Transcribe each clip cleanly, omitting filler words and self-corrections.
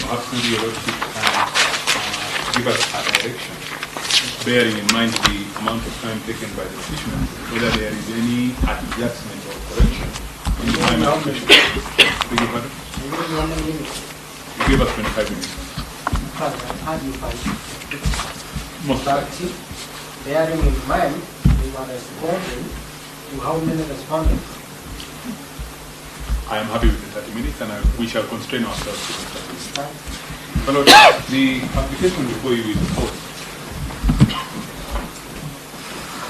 perhaps maybe your lordship can give us a direction, bearing in mind the amount of time taken by the petitioner, whether there is any adjustment or correction in the time allocation. Beg your pardon? You gave us 25 minutes. Most likely, bearing in mind we were responding to how many respondents? I am happy with the 30 minutes, and we shall constrain ourselves to the 30 minutes. My Lord, the application before you is opposed.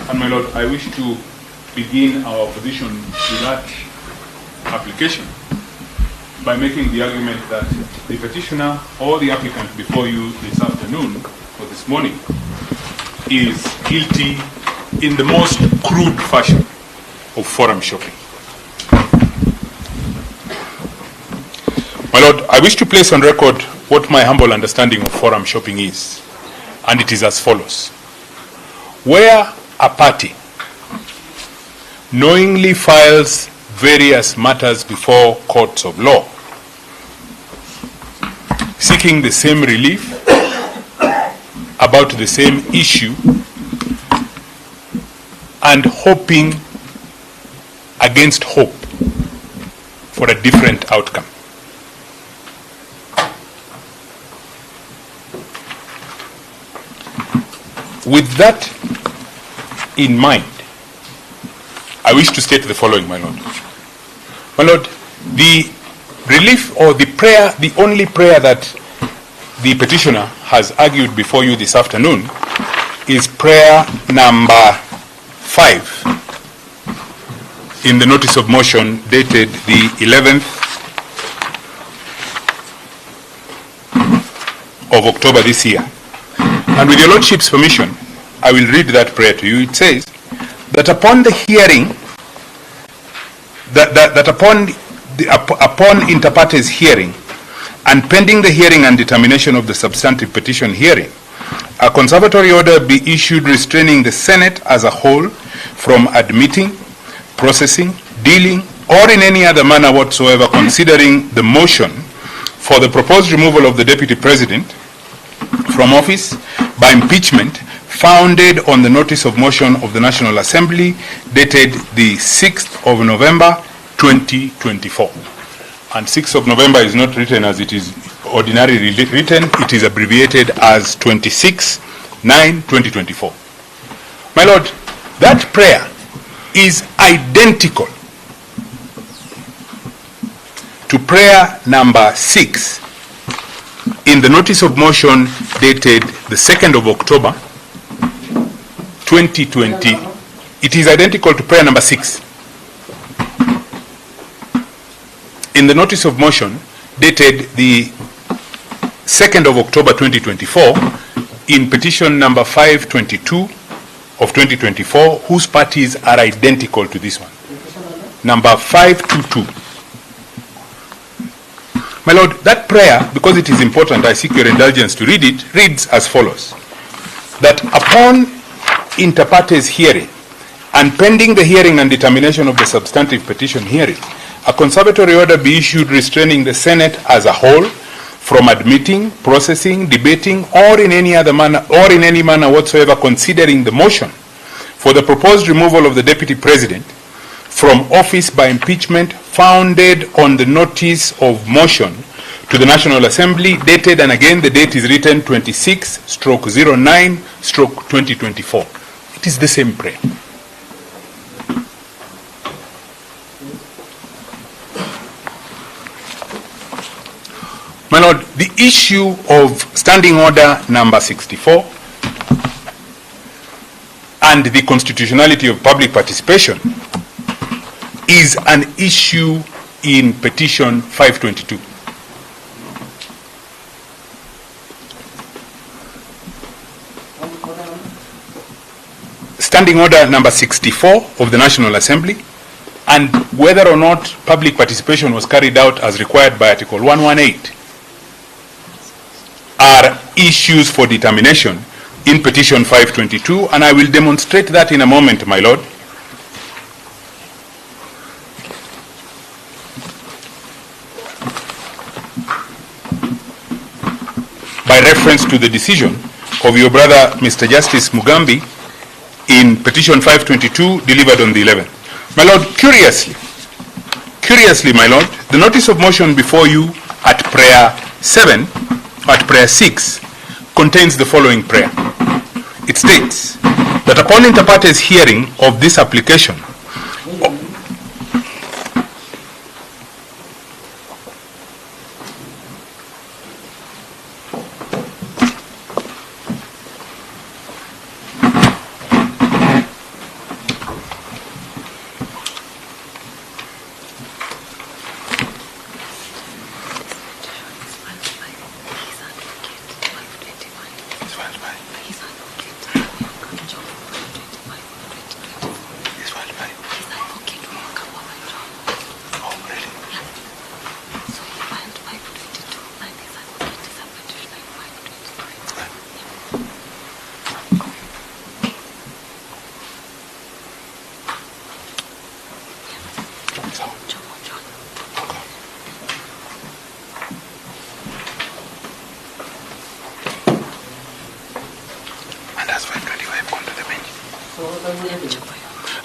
And my Lord, I wish to begin our opposition to that application by making the argument that the petitioner or the applicant before you this afternoon or this morning is guilty in the most crude fashion of forum shopping. My Lord, I wish to place on record what my humble understanding of forum shopping is, and it is as follows. Where a party knowingly files various matters before courts of law, seeking the same relief about the same issue and hoping against hope for a different outcome. With that in mind, I wish to state the following, my Lord. My Lord, the relief or the prayer, the only prayer that the petitioner has argued before you this afternoon is prayer number 5 in the notice of motion dated the 11th of October this year. And with your Lordship's permission, I will read that prayer to you. It says that upon the hearing, upon inter partes hearing, and pending the hearing and determination of the substantive petition hearing, a conservatory order be issued restraining the Senate as a whole from admitting, processing, dealing, or in any other manner whatsoever considering the motion for the proposed removal of the Deputy President from office by impeachment founded on the notice of motion of the National Assembly dated the 6th of November 2024. And 6th of November is not written as it is ordinarily written, it is abbreviated as 26/9/2024. My Lord, that prayer is identical to prayer number 6 in the notice of motion dated the 2nd of October 2020. It is identical to prayer number 6 in the notice of motion dated the 2nd of October 2024 in petition number 522 of 2024, whose parties are identical to this one. Number 522. My Lord, that prayer, because it is important, I seek your indulgence to read it, reads as follows. That upon inter partes hearing and pending the hearing and determination of the substantive petition hearing, a conservatory order be issued restraining the Senate as a whole from admitting, processing, debating, or in any other manner, or in any manner whatsoever considering the motion for the proposed removal of the Deputy President from office by impeachment founded on the notice of motion to the National Assembly dated, and again the date is written 26/09/2024. It is the same prayer. My Lord, the issue of Standing Order number 64 and the constitutionality of public participation is an issue in petition 522. Standing Order number 64 of the National Assembly, and whether or not public participation was carried out as required by Article 118 are issues for determination in petition 522, and I will demonstrate that in a moment, my Lord. by reference to the decision of your brother, Mr. Justice Mugambi, in petition 522 delivered on the 11th. My Lord, curiously, my Lord, the notice of motion before you at prayer 7, at prayer 6, contains the following prayer. It states that upon inter partes hearing of this application,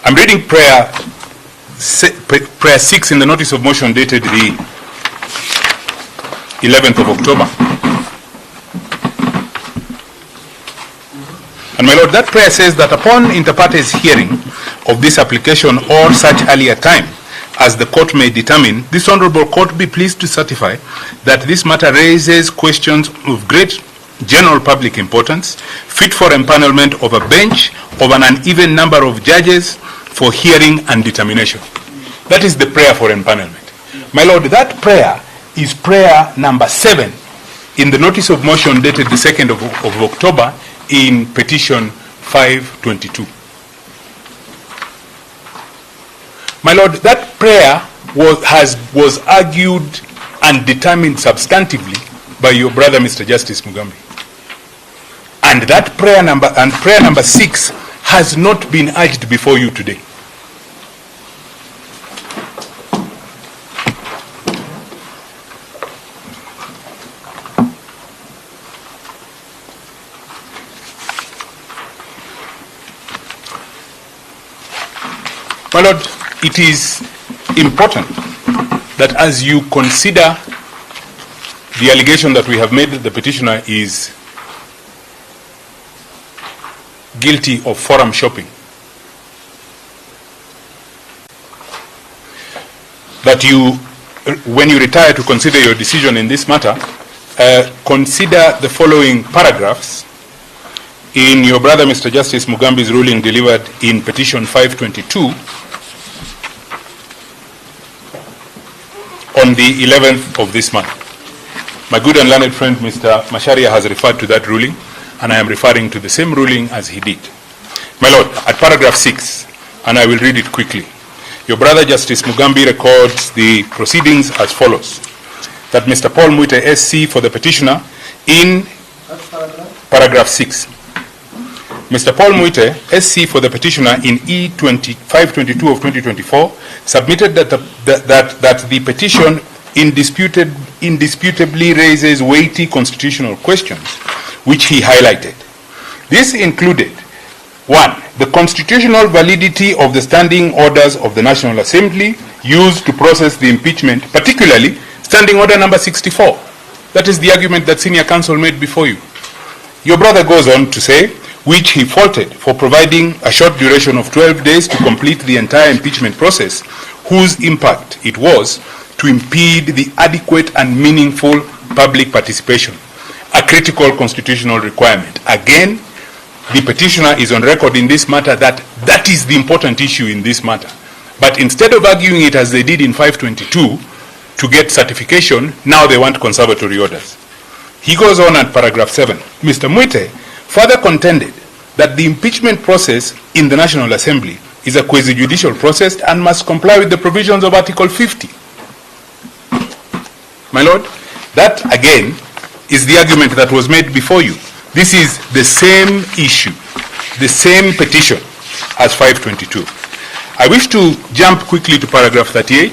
I'm reading prayer 6 in the notice of motion dated the 11th of October. And my Lord, that prayer says that upon inter partes hearing of this application or such earlier time as the court may determine, this honorable court be pleased to certify that this matter raises questions of great general public importance, fit for empanelment of a bench of an uneven number of judges for hearing and determination. That is the prayer for empanelment. My Lord, that prayer is prayer number 7 in the notice of motion dated the 2nd of October in petition 522. My Lord, that prayer was argued and determined substantively by your brother, Mr. Justice Mugambi. And that prayer number 6 has not been urged before you today. My Lord, it is important that as you consider the allegation that we have made that the petitioner is guilty of forum shopping, that you, when you retire to consider your decision in this matter, consider the following paragraphs in your brother Mr. Justice Mugambi's ruling delivered in petition 522 on the 11th of this month. My good and learned friend Mr. Masharia has referred to that ruling, and I am referring to the same ruling as he did. My Lord, at paragraph 6, and I will read it quickly, your brother Justice Mugambi records the proceedings as follows: that Mr. Paul Mwite SC for the petitioner in paragraph 6. Mr. Paul Mwite SC for the petitioner in E522 of 2024 submitted that the petition indisputably raises weighty constitutional questions, which he highlighted. This included: 1, the constitutional validity of the standing orders of the National Assembly used to process the impeachment, particularly Standing Order number 64. That is the argument that senior counsel made before you. Your brother goes on to say, which he faulted for providing a short duration of 12 days to complete the entire impeachment process, whose impact it was to impede the adequate and meaningful public participation, a critical constitutional requirement. Again, the petitioner is on record in this matter that is the important issue in this matter. But instead of arguing it as they did in 522 to get certification, now they want conservatory orders. He goes on at paragraph 7. Mr. Mwite further contended that the impeachment process in the National Assembly is a quasi-judicial process and must comply with the provisions of Article 50. My Lord, that again is the argument that was made before you. This is the same issue, the same petition as 522. I wish to jump quickly to paragraph 38,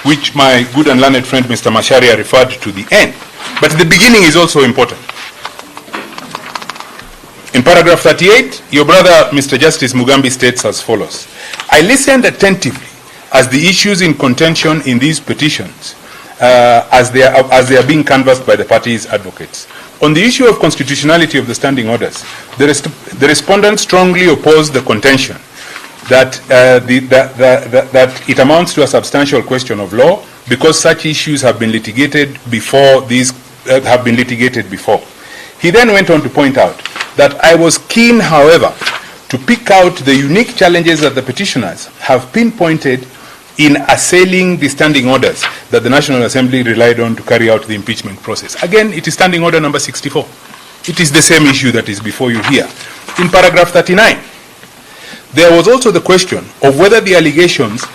which my good and learned friend Mr. Masharia referred to the end. But the beginning is also important. paragraph 38, your brother, Mr. Justice Mugambi, states as follows. I listened attentively as the issues in contention in these petitions as they are being canvassed by the parties' advocates. On the issue of constitutionality of the standing orders, the respondents strongly oppose the contention that, that it amounts to a substantial question of law because such issues have been litigated before He then went on to point out that I was keen, however, to pick out the unique challenges that the petitioners have pinpointed in assailing the standing orders that the National Assembly relied on to carry out the impeachment process. Again, it is standing order number 64. It is the same issue that is before you here. In paragraph 39, there was also the question of whether the allegations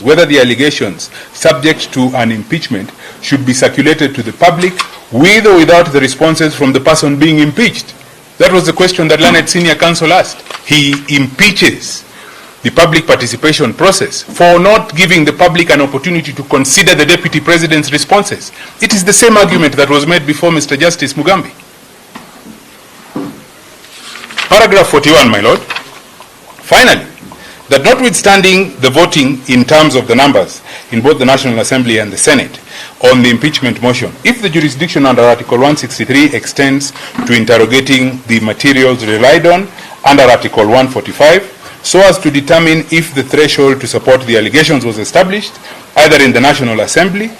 whether the allegations subject to an impeachment should be circulated to the public with or without the responses from the person being impeached. That was the question that Learned Senior Counsel asked. He impeaches the public participation process for not giving the public an opportunity to consider the Deputy President's responses. It is the same argument that was made before Mr. Justice Mugambi. Paragraph 41, my Lord. Finally, that notwithstanding the voting in terms of the numbers in both the National Assembly and the Senate on the impeachment motion, if the jurisdiction under Article 163 extends to interrogating the materials relied on under Article 145, so as to determine if the threshold to support the allegations was established, either in the National Assembly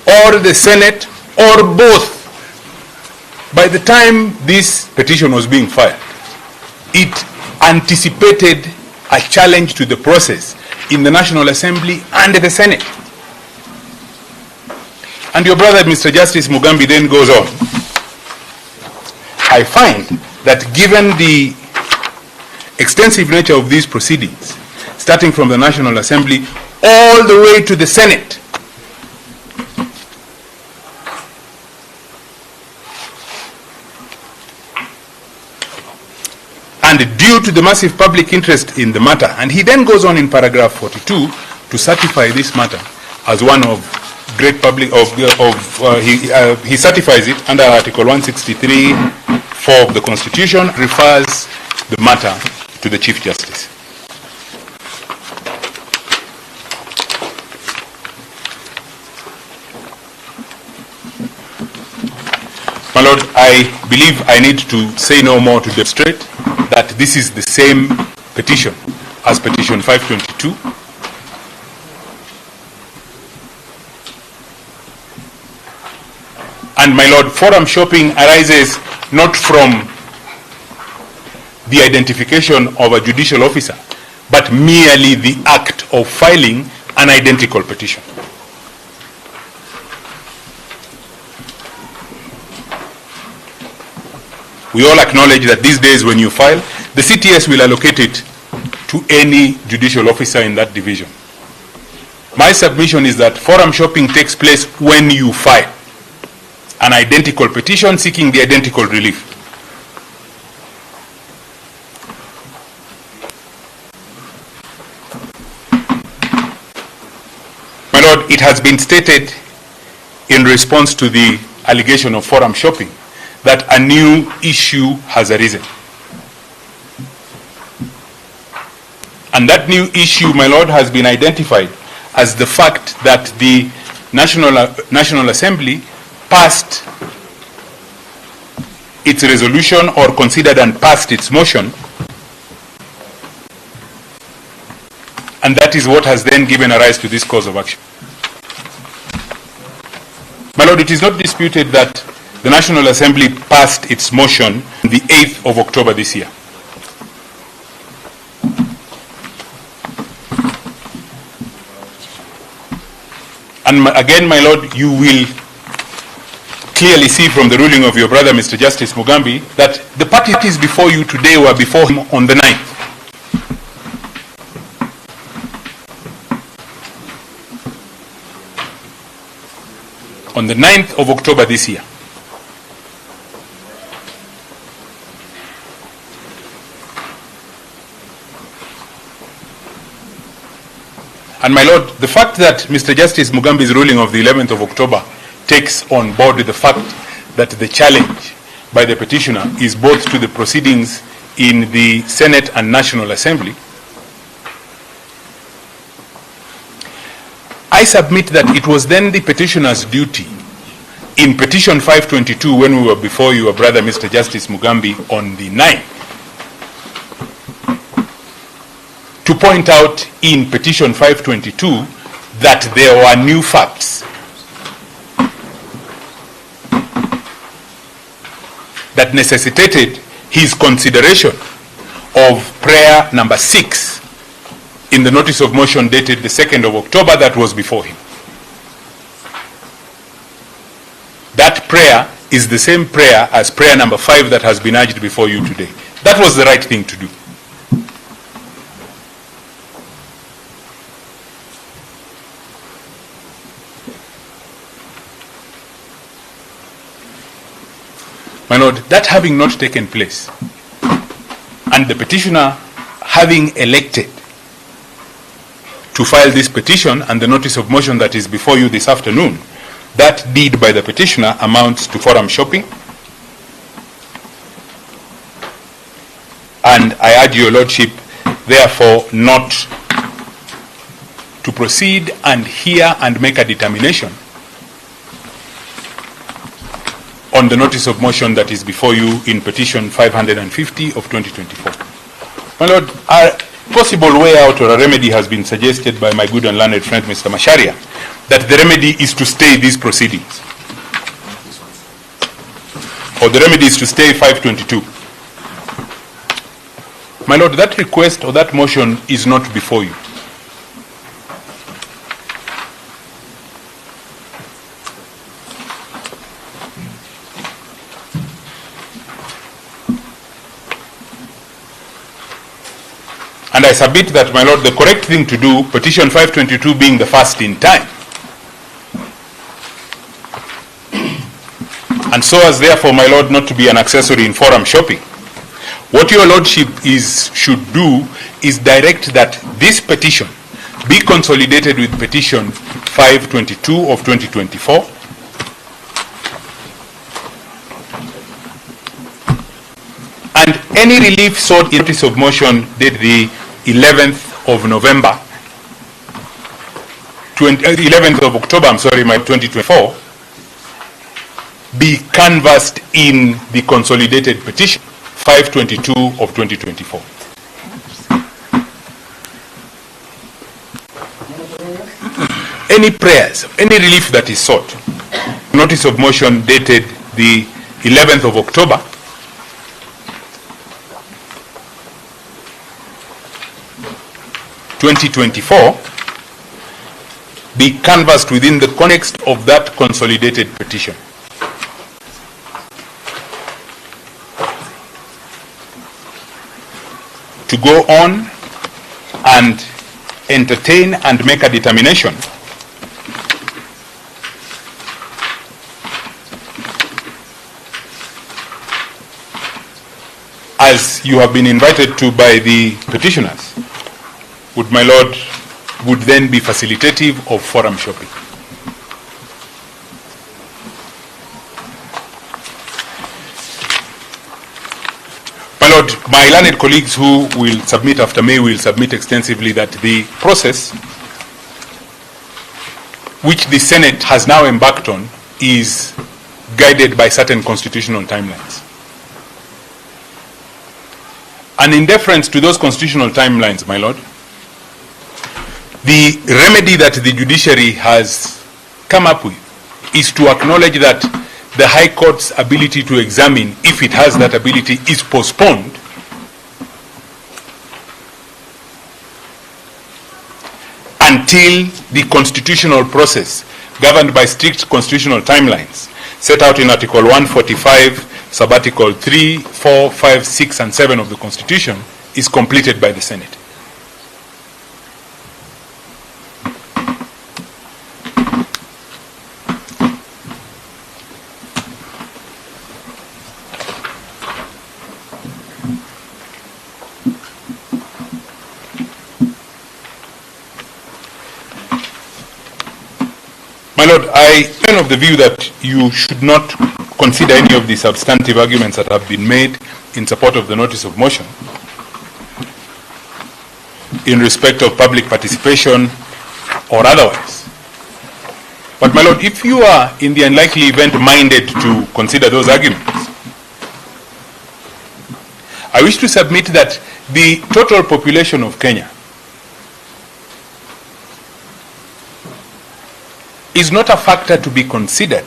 or the Senate or both. By the time this petition was being filed, it anticipated a challenge to the process in the National Assembly and the Senate. And your brother, Mr. Justice Mugambi, then goes on. I find that given the extensive nature of these proceedings, starting from the National Assembly all the way to the Senate, and due to the massive public interest in the matter, and he then goes on in paragraph 42 to certify this matter as one of great public, he certifies it under Article 163(4) of the Constitution, refers the matter to the Chief Justice. My Lord, I believe I need to say no more to demonstrate that this is the same petition as petition 522. And my Lord, forum shopping arises not from the identification of a judicial officer, but merely the act of filing an identical petition. We all acknowledge that these days when you file, the CTS will allocate it to any judicial officer in that division. My submission is that forum shopping takes place when you file an identical petition seeking the identical relief. My Lord, it has been stated in response to the allegation of forum shopping that a new issue has arisen. And that new issue, my Lord, has been identified as the fact that the National Assembly passed its resolution or considered and passed its motion, and that is what has then given rise to this cause of action. My Lord, it is not disputed that the National Assembly passed its motion on the 8th of October this year. And again, my Lord, you will clearly see from the ruling of your brother, Mr. Justice Mugambi, that the parties before you today were before him on the 9th. On the 9th of October this year. And my Lord, the fact that Mr. Justice Mugambi's ruling of the 11th of October takes on board the fact that the challenge by the petitioner is both to the proceedings in the Senate and National Assembly, I submit that it was then the petitioner's duty in petition 522, when we were before your brother Mr. Justice Mugambi on the 9th, to point out in petition 522 that there were new facts that necessitated his consideration of prayer number 6 in the notice of motion dated the 2nd of October that was before him. That prayer is the same prayer as prayer number 5 that has been urged before you today. That was the right thing to do. My Lord, that having not taken place, and the petitioner having elected to file this petition and the notice of motion that is before you this afternoon, that deed by the petitioner amounts to forum shopping. And I urge your Lordship, therefore, not to proceed and hear and make a determination on the notice of motion that is before you in petition 550 of 2024. My Lord, a possible way out or a remedy has been suggested by my good and learned friend Mr. Masharia, that the remedy is to stay these proceedings. Or the remedy is to stay 522. My Lord, that request or that motion is not before you. And I submit that, my Lord, the correct thing to do, petition 522 being the first in time, and so as therefore, my Lord, not to be an accessory in forum shopping, what your Lordship should do is direct that this petition be consolidated with petition 522 of 2024, and any relief sought in notice of motion dated the 11th of November, 11th of October, 2024, be canvassed in the consolidated petition 522 of 2024. Any prayers, any relief that is sought, notice of motion dated the 11th of October, 2024, be canvassed within the context of that consolidated petition. To go on and entertain and make a determination as you have been invited to by the petitioners, would my Lord, would then be facilitative of forum shopping. My Lord, my learned colleagues who will submit after me will submit extensively that the process which the Senate has now embarked on is guided by certain constitutional timelines. And in deference to those constitutional timelines, my Lord, the remedy that the judiciary has come up with is to acknowledge that the High Court's ability to examine, if it has that ability, is postponed until the constitutional process, governed by strict constitutional timelines, set out in Article 145, Sub-Article 3, 4, 5, 6, and 7 of the Constitution, is completed by the Senate. My Lord, I am of the view that you should not consider any of the substantive arguments that have been made in support of the notice of motion in respect of public participation or otherwise. But my lord, if you are in the unlikely event minded to consider those arguments, I wish to submit that the total population of Kenya is not a factor to be considered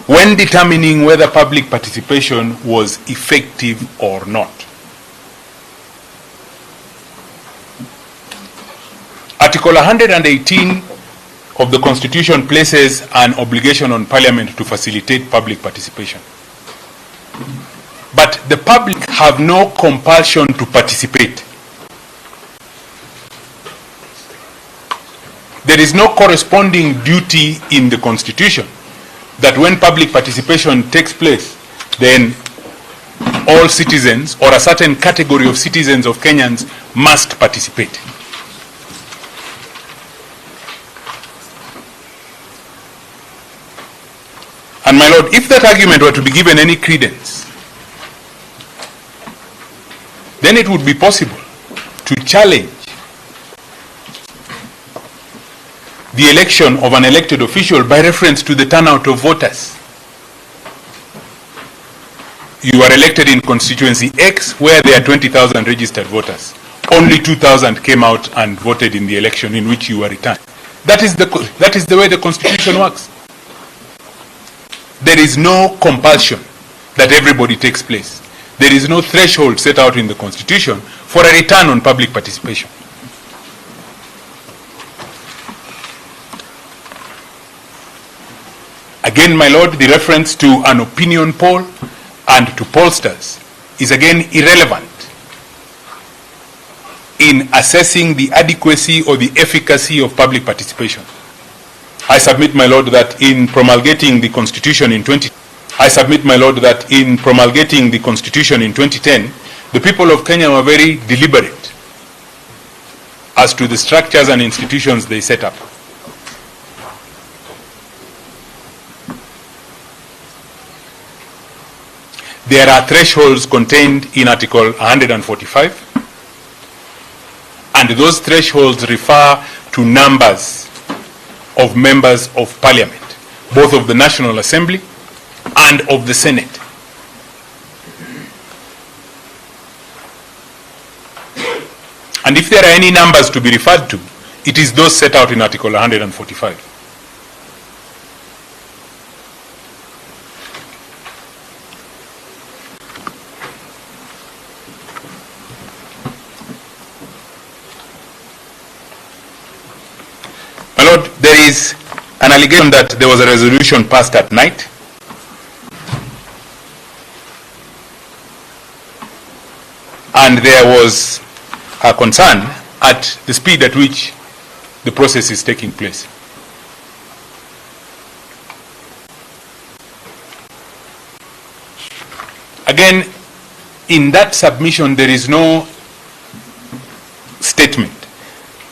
when determining whether public participation was effective or not. Article 118 of the Constitution places an obligation on Parliament to facilitate public participation. But the public have no compulsion to participate. There is no corresponding duty in the Constitution that when public participation takes place, then all citizens or a certain category of citizens of Kenyans must participate. And my lord, if that argument were to be given any credence, then it would be possible to challenge the election of an elected official by reference to the turnout of voters. You are elected in constituency X where there are 20,000 registered voters. Only 2,000 came out and voted in the election in which you were returned. That is the way the Constitution works. There is no compulsion that everybody takes place. There is no threshold set out in the Constitution for a return on public participation. Again, my lord, the reference to an opinion poll and to pollsters is again irrelevant in assessing the adequacy or the efficacy of public participation. I submit, my lord, that in promulgating the Constitution in 2010, the people of Kenya were very deliberate as to the structures and institutions they set up. There are thresholds contained in Article 145, and those thresholds refer to numbers of members of Parliament, both of the National Assembly and of the Senate. And if there are any numbers to be referred to, it is those set out in Article 145. My lord, there is an allegation that there was a resolution passed at night. And there was a concern at the speed at which the process is taking place. Again, in that submission, there is no statement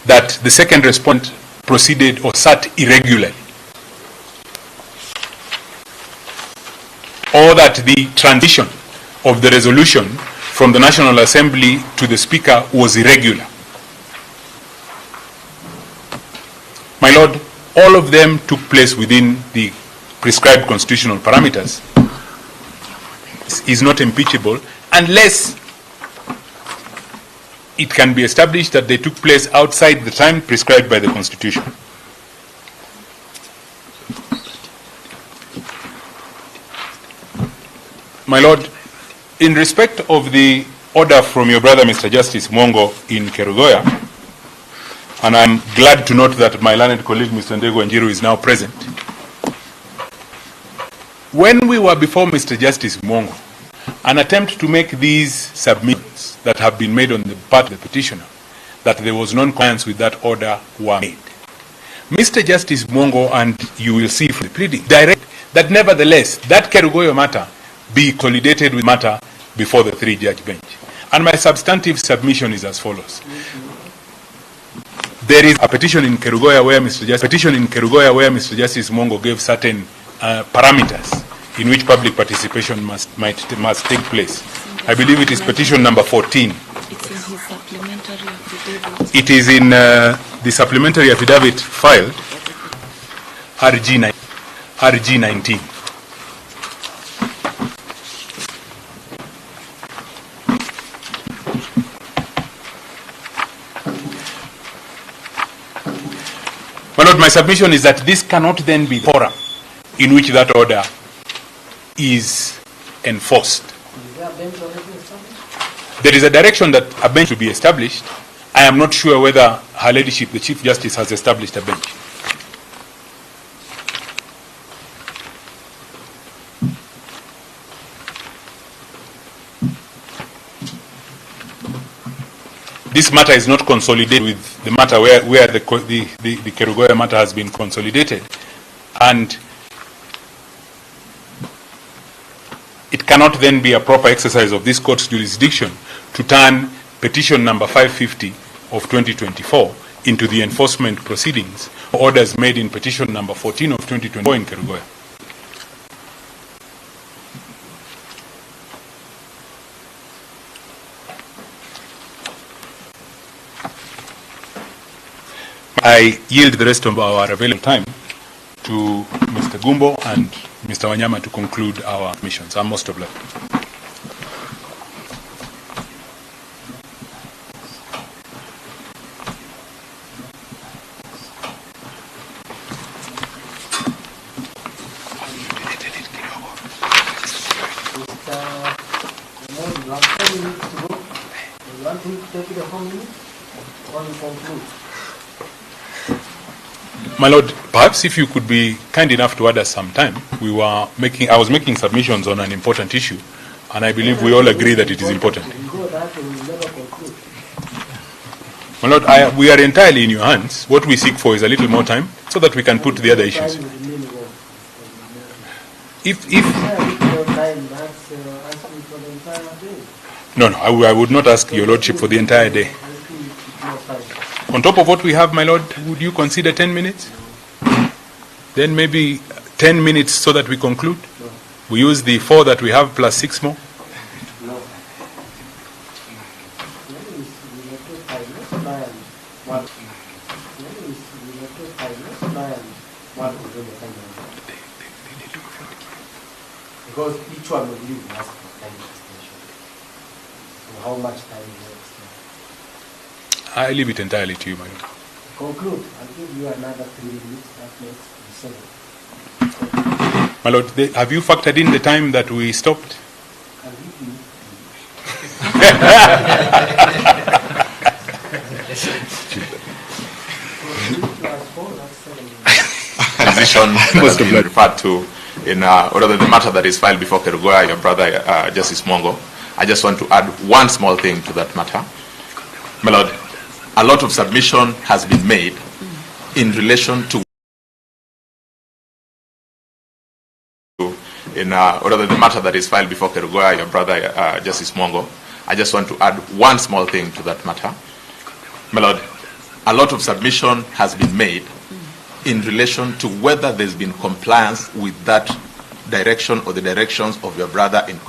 that the second respondent proceeded or sat irregularly, or that the transition of the resolution from the National Assembly to the Speaker was irregular. My lord, all of them took place within the prescribed constitutional parameters. This is not impeachable unless it can be established that they took place outside the time prescribed by the Constitution. My lord, in respect of the order from your brother, Mr. Justice Mwongo, in Kerugoya, and I'm glad to note that my learned colleague, Mr. Ndego Njiru, is now present. When we were before Mr. Justice Mwongo, an attempt to make these submissions that have been made on the part of the petitioner, that there was non-compliance with that order, were made. Mr. Justice Mwongo, and you will see from the pleading, direct that nevertheless, that Kerugoya matter be consolidated with matter before the three-judge bench. And my substantive submission is as follows. There is a petition in Kerugoya where Mr. Justice Mwongo gave certain parameters in which public participation must take place. I believe it is petition number 14. It's in his supplementary affidavit. It is in the supplementary affidavit filed, RG 19. My Lord, my submission is that this cannot then be forum in which that order is enforced. Is there a bench already established? There is a direction that a bench will be established. I am not sure whether Her Ladyship, the Chief Justice, has established a bench. This matter is not consolidated with the matter where the Kerugoya matter has been consolidated, and it cannot then be a proper exercise of this court's jurisdiction to turn petition number 550 of 2024 into the enforcement proceedings for orders made in petition number 14 of 2024 in Kerugoya. I yield the rest of our available time to Mr. Gumbo and Mr. Wanyama to conclude our missions. I'm most obliged. You have 10 minutes to go. You want him to take the 4 minutes? Or you conclude? My Lord, perhaps if you could be kind enough to add us some time. I was making submissions on an important issue, and I believe we all agree that it is important. My Lord, we are entirely in your hands. What we seek for is a little more time so that we can put the other issues. No, I would not ask your Lordship for the entire day. On top of what we have, my Lord, would you consider 10 minutes? Then maybe 10 minutes so that we conclude? We use the 4 that we have plus 6 more? Because each one of you has time extension. So how much time is it? I leave it entirely to you, my Lord. Conclude. I'll give you another 3 minutes. That makes 7. My Lord, have you factored in the time that we stopped? I'll give you. Position has been referred to in or rather the matter that is filed before Kerugoya, your brother Justice Mongo. I just want to add one small thing to that matter. My Lord, a lot of submission has been made in relation to or rather the matter that is filed before Kerugoya, your brother Justice Mongo. I just want to add one small thing to that matter. My Lord, a lot of submission has been made in relation to whether there's been compliance with that direction or the directions of your brother in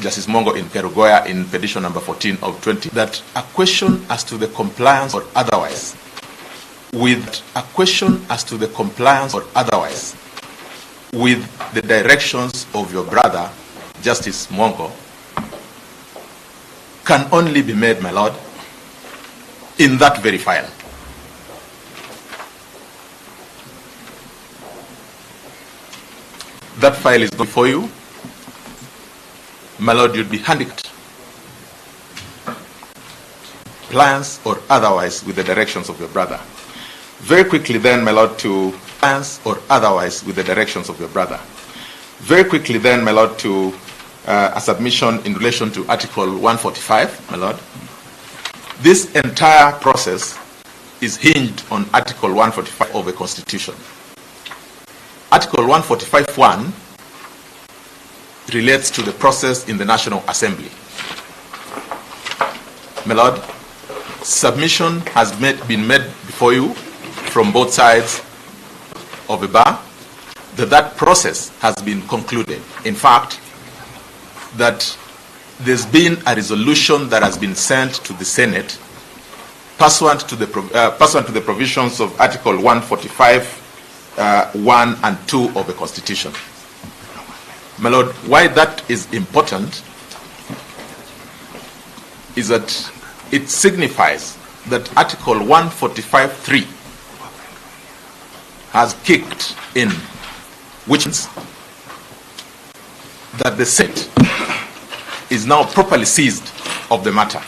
Justice Mongo in Kerugoya in petition number 14 of 20. That a question as to the compliance or otherwise with the directions of your brother Justice Mongo can only be made, my Lord, in that very file. That file is before you. My Lord, you'd be handicapped, plans or otherwise, with the directions of your brother. Very quickly then, my Lord, to plans or otherwise with the directions of your brother. Very quickly then, my Lord, to a submission in relation to Article 145, my Lord. This entire process is hinged on Article 145 of the Constitution. Article 145(1) relates to the process in the National Assembly. My Lord, submission has been made before you from both sides of the bar that process has been concluded. In fact, that there's been a resolution that has been sent to the Senate pursuant to the provisions of Article 145, 1 and 2 of the Constitution. My Lord, why that is important is that it signifies that Article 145.3 has kicked in, which means that the Senate is now properly seized of the matter.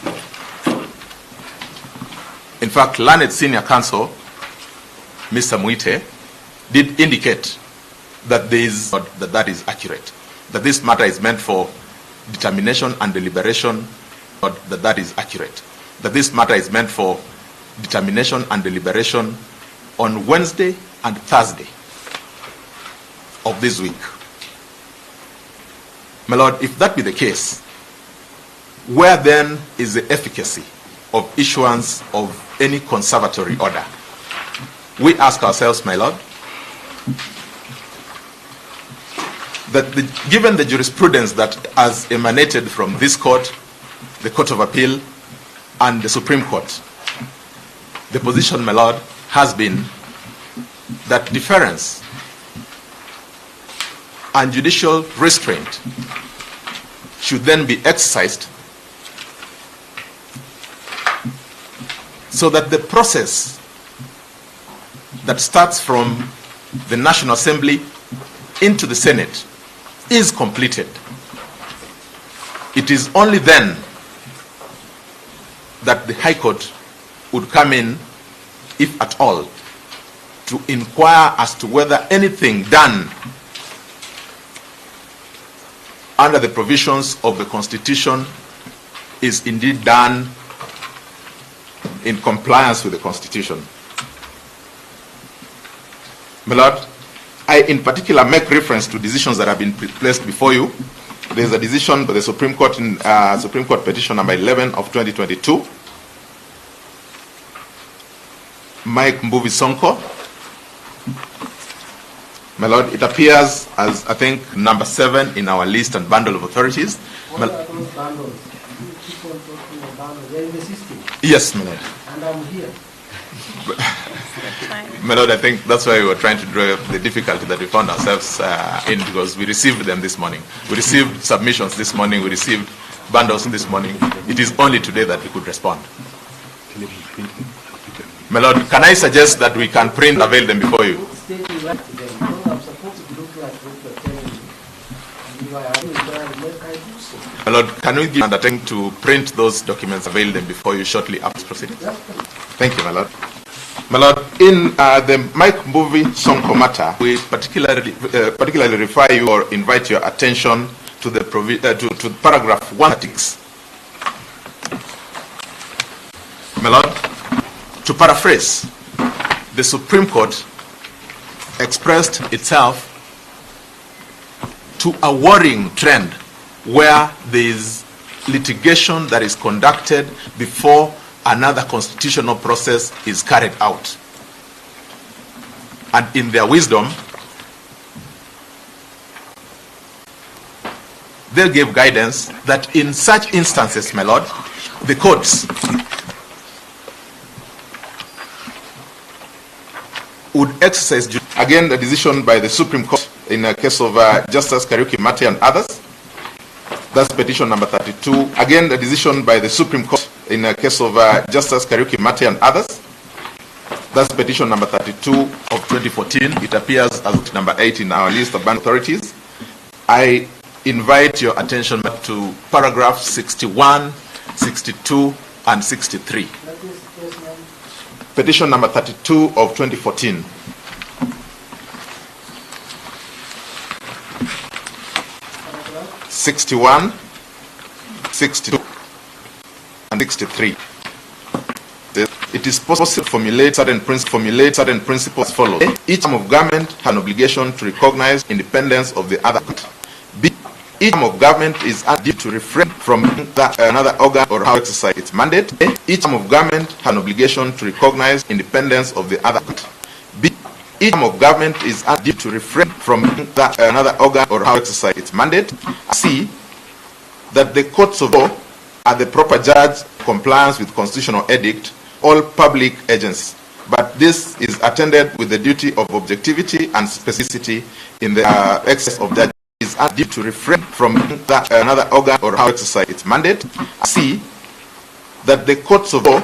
In fact, learned senior counsel, Mr. Muite, did indicate that that is accurate, that this matter is meant for determination and deliberation, that is accurate, that this matter is meant for determination and deliberation on Wednesday and Thursday of this week. My Lord, if that be the case, where then is the efficacy of issuance of any conservatory order? We ask ourselves, my Lord, that given the jurisprudence that has emanated from this court, the Court of Appeal, and the Supreme Court, the position, my Lord, has been that deference and judicial restraint should then be exercised so that the process that starts from the National Assembly into the Senate is completed. It is only then that the High Court would come in, if at all, to inquire as to whether anything done under the provisions of the Constitution is indeed done in compliance with the Constitution. My Lord, I in particular make reference to decisions that have been placed before you. There is a decision by the Supreme Court in Supreme Court petition number 11 of 2022. Mike Mbuvi Sonko. My Lord, it appears as, I think, number 7 in our list and bundle of authorities. What are those bundles? You keep on talking about bundles. They're in the system. Yes, my Lord. And I'm here. My Lord, I think that's why we were trying to draw the difficulty that we found ourselves in, because we received them this morning. We received submissions this morning. We received bundles this morning. It is only today that we could respond. My Lord, can I suggest that we can print and avail them before you? Stating right to them. Because I'm supposed to be looking at what you're telling me. And if I are doing that, I do so. My Lord, can we give an attempt to print those documents, avail them before you shortly after this proceeding? Thank you, my Lord. My Lord, in the Mike Mbuvi Sonko matter, we particularly refer you or invite your attention to the to paragraph 136. My Lord, to paraphrase, the Supreme Court expressed itself to a worrying trend where there is litigation that is conducted before another constitutional process is carried out. And in their wisdom, they gave guidance that in such instances, my Lord, the courts would exercise, again, the decision by the Supreme Court in a case of Justice Kariuki Mate and others. That's petition number 32. Again, the decision by the Supreme Court in a case of Justice Kariuki Mate and others. That's petition number 32 of 2014. It appears as number 8 in our list of authorities. I invite your attention to paragraph 61, 62, and 63. Petition number 32 of 2014. Paragraph 61, 62, and 63. It is possible to formulate certain principles as follows. A, each arm of government has an obligation to recognize independence of the other. B, each arm of government is due to refrain from another organ or how to exercise its mandate. A, each arm of government has an obligation to recognize independence of the other. B, each arm of government is due to refrain from another organ or how to exercise its mandate. C, that the courts of law are the proper judge compliance with constitutional edict, all public agencies. But this is attended with the duty of objectivity and specificity in the excess of judgment is due to refrain from another organ or how to exercise its mandate. C, that the courts of law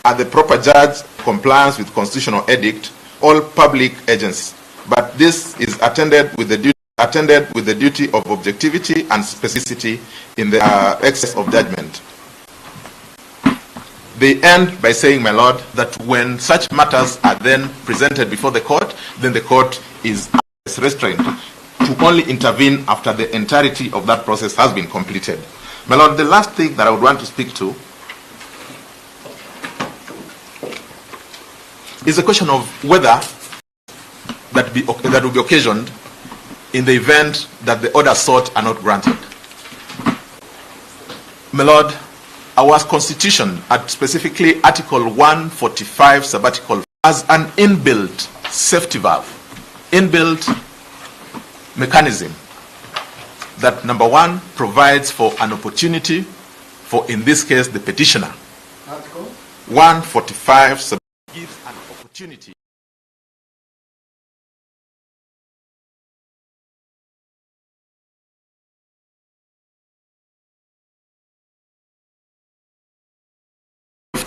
are the proper judge compliance with constitutional edict, all public agencies. But this is attended with the duty of objectivity and specificity in the excess of judgment. They end by saying, my lord, that when such matters are then presented before the court, then the court is restrained to only intervene after the entirety of that process has been completed. My lord, the last thing that I would want to speak to is the question of whether that will be occasioned in the event that the orders sought are not granted. My lord, our constitution, specifically Article 145 sabbatical, has an inbuilt safety valve, inbuilt mechanism that, number one, provides for an opportunity for, in this case, the petitioner. Article 145 gives an opportunity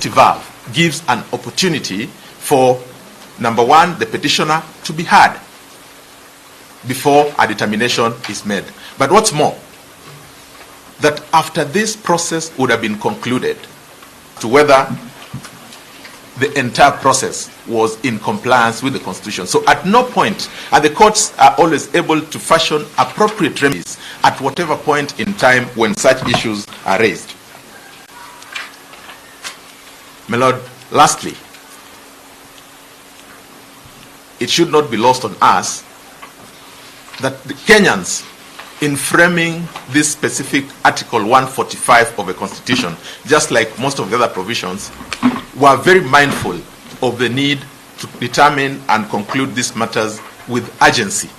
valve gives an opportunity for, number one, the petitioner to be heard before a determination is made. But what's more, that after this process would have been concluded to whether the entire process was in compliance with the Constitution. So at no point, and the courts are always able to fashion appropriate remedies at whatever point in time when such issues are raised. My lord, lastly, it should not be lost on us that the Kenyans, in framing this specific Article 145 of the Constitution, just like most of the other provisions, were very mindful of the need to determine and conclude these matters with urgency.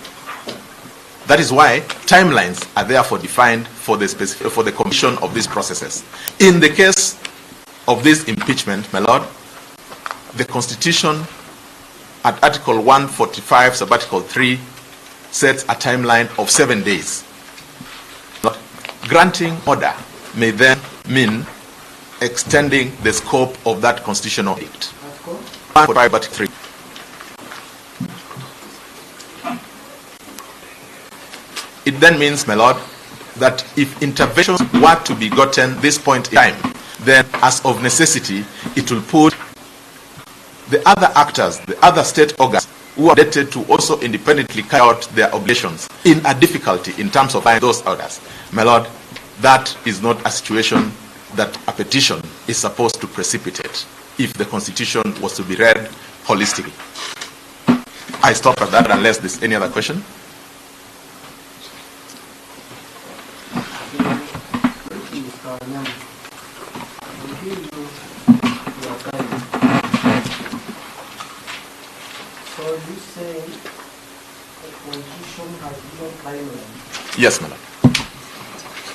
That is why timelines are therefore defined for the completion of these processes. In the case of this impeachment, my lord, the Constitution at Article 145 sabbatical 3 sets a timeline of 7 days. Granting order may then mean extending the scope of that constitutional act. 145 sabbatical 3. It then means, my lord, that if interventions were to be gotten this point in time, then as of necessity, it will put the other actors, the other state organs who are indebted to also independently carry out their obligations in a difficulty in terms of finding those orders. My lord, that is not a situation that a petition is supposed to precipitate if the Constitution was to be read holistically. I stop at that unless there's any other question. Yes, madam.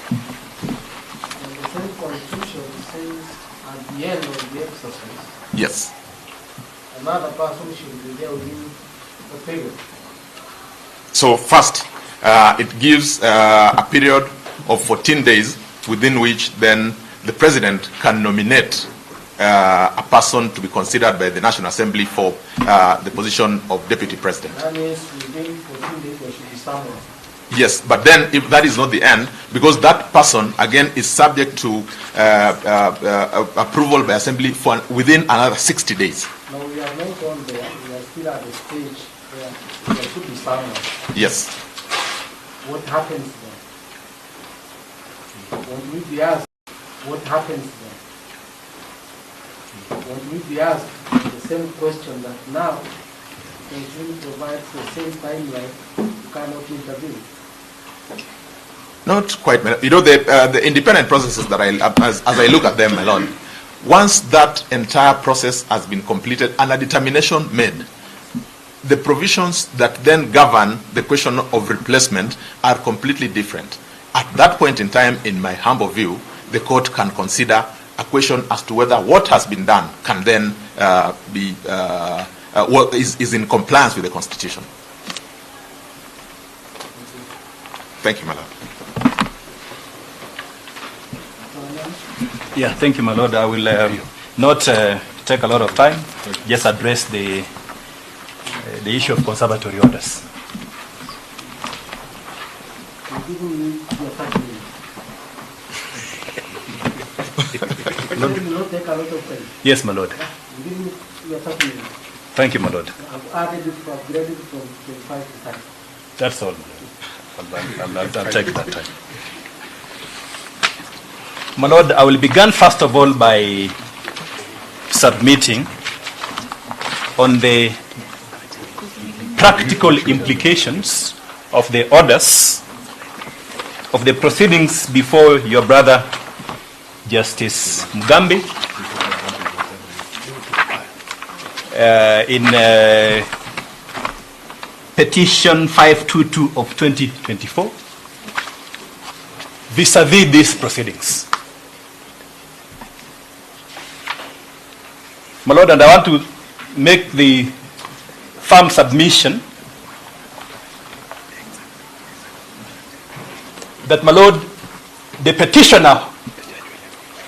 And the same Constitution says at the end of the exercise, yes, another person should be there within the period. So first, it gives a period of 14 days within which then the president can nominate a person to be considered by the National Assembly for the position of deputy president. That means within 14 days there should be someone. Yes, but then if that is not the end, because that person again is subject to approval by assembly for within another 60 days. No, we are not on there. We are still at the stage where there should be someone. Yes. What happens then? When we be asked, what happens then? When we be asked the same question that now Constitution provides the same timeline, you cannot intervene. Not quite. You know, the independent processes that as I look at them alone, once that entire process has been completed and a determination made, the provisions that then govern the question of replacement are completely different. At that point in time, in my humble view, the court can consider a question as to whether what has been done can then is in compliance with the Constitution. Thank you, my Lord. Yeah, thank you, my Lord. I will not take a lot of time, just address the issue of conservatory orders. Yes, my Lord. Thank you, my Lord. I've added it from 25 to 30. That's all, my Lord. I'll take that time. My Lord, I will begin first of all by submitting on the practical implications of the orders of the proceedings before your brother, Justice Mugambi, in petition 522 of 2024, vis-a-vis these proceedings. My Lord, and I want to make the firm submission that, my Lord, the petitioner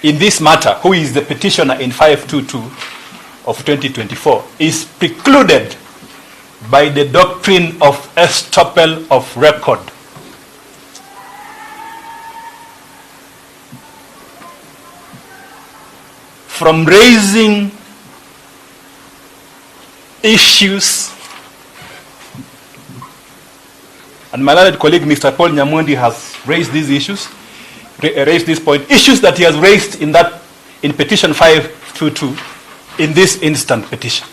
in this matter, who is the petitioner in 522 of 2024, is precluded by the doctrine of estoppel of record. From raising issues, and my learned colleague Mr. Paul Nyamundi has raised these issues, raised this point, issues that he has raised in petition 522 in this instant petition.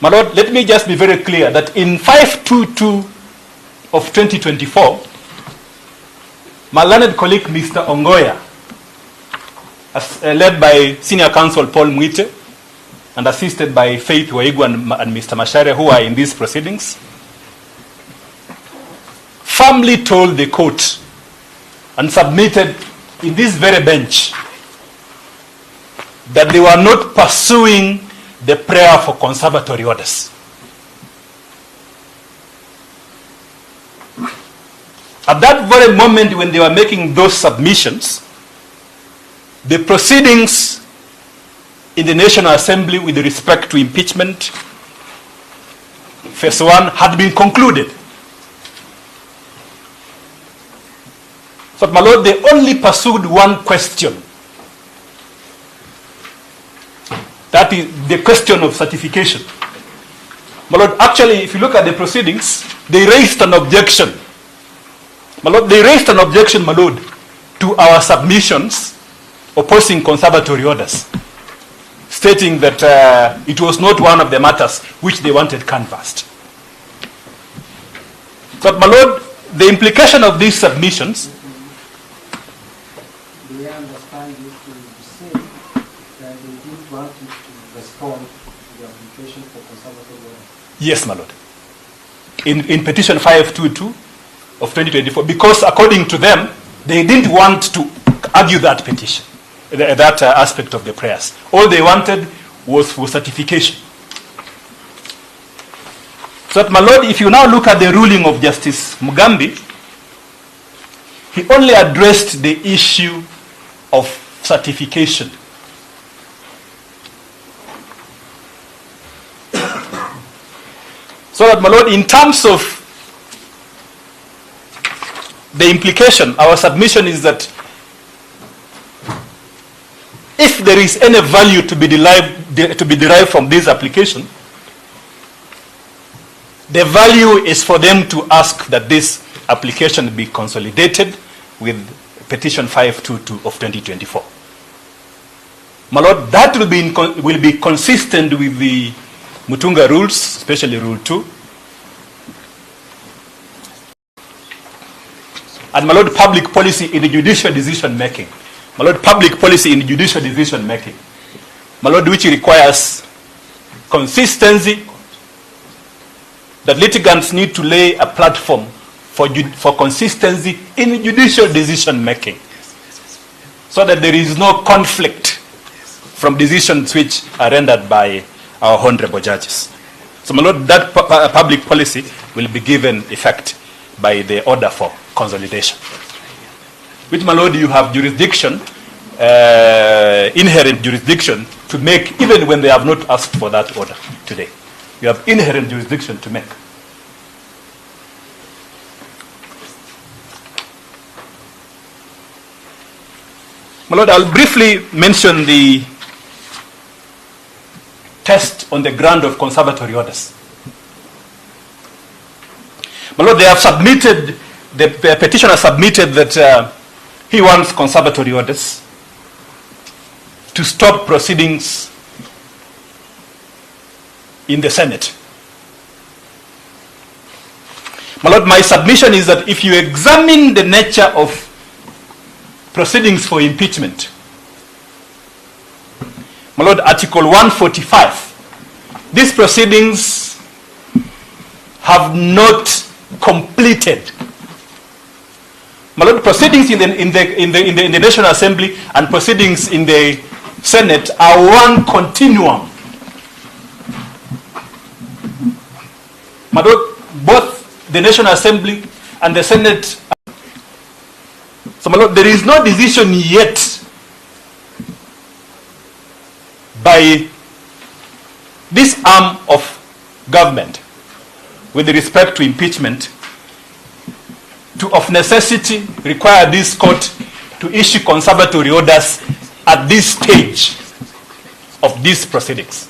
My Lord, let me just be very clear that in 522 of 2024, my learned colleague Mr. Ongoya, as led by Senior Counsel Paul Mwite and assisted by Faith Waigu and Mr. Mashare, who are in these proceedings, firmly told the court and submitted in this very bench that they were not pursuing the prayer for conservatory orders. At that very moment when they were making those submissions, the proceedings in the National Assembly with respect to impeachment, phase 1, had been concluded. So, my Lord, they only pursued one question. That is the question of certification. My Lord, actually, if you look at the proceedings, they raised an objection. My Lord, they raised an objection, my Lord, to our submissions opposing conservatory orders, stating that it was not one of the matters which they wanted canvassed. But, my Lord, the implication of these submissions, do I understand you to say that they didn't want you to respond to the application for conservatory orders? yes, my Lord, in petition 522 of 2024, because according to them, they didn't want to argue that petition, that aspect of the prayers. All they wanted was for certification. So, my Lord, if you now look at the ruling of Justice Mugambi, he only addressed the issue of certification. So that, my Lord, in terms of the implication, our submission is that if there is any value to be derived from this application, the value is for them to ask that this application be consolidated with petition 522 of 2024. My Lord, that will be consistent with the Mutunga rules, especially Rule 2. And, my Lord, public policy in the judicial decision making. My Lord, public policy in judicial decision making. my Lord, which requires consistency, that litigants need to lay a platform for consistency in judicial decision making, so that there is no conflict from decisions which are rendered by our honorable judges. So, my Lord, that public policy will be given effect by the order for consolidation, which, my Lord, you have jurisdiction, inherent jurisdiction to make, even when they have not asked for that order today. You have inherent jurisdiction to make. My Lord, I'll briefly mention the test on the ground of conservatory orders. My Lord, they have submitted, the petitioner submitted that he wants conservatory orders to stop proceedings in the Senate. My Lord, my submission is that if you examine the nature of proceedings for impeachment, my Lord, Article 145, these proceedings have not completed. My Lord, proceedings in the National Assembly and proceedings in the Senate are one continuum. My Lord, both the National Assembly and the Senate. So, my Lord, there is no decision yet by this arm of government with respect to impeachment to of necessity require this court to issue conservatory orders at this stage of these proceedings.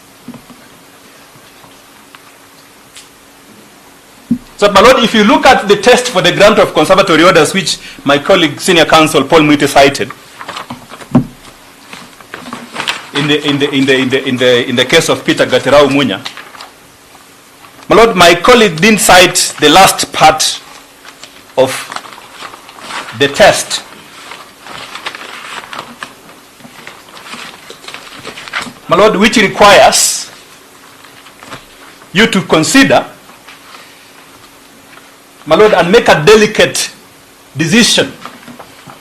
So, my Lord, if you look at the test for the grant of conservatory orders, which my colleague, Senior Counsel Paul Mwite cited, in the case of Peter Gaterau Munya, my Lord, my colleague didn't cite the last part of the test. My Lord, which requires you to consider, my Lord, and make a delicate decision.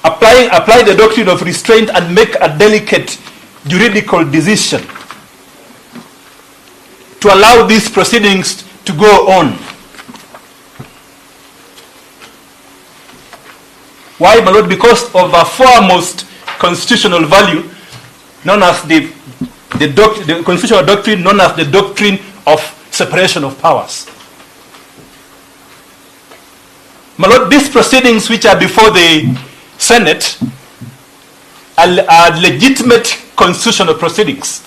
Apply the doctrine of restraint and make a delicate juridical decision to allow these proceedings to go on. Why, my Lord? Because of a foremost constitutional value known as the constitutional doctrine known as the doctrine of separation of powers. My Lord, these proceedings which are before the Senate are legitimate constitutional proceedings.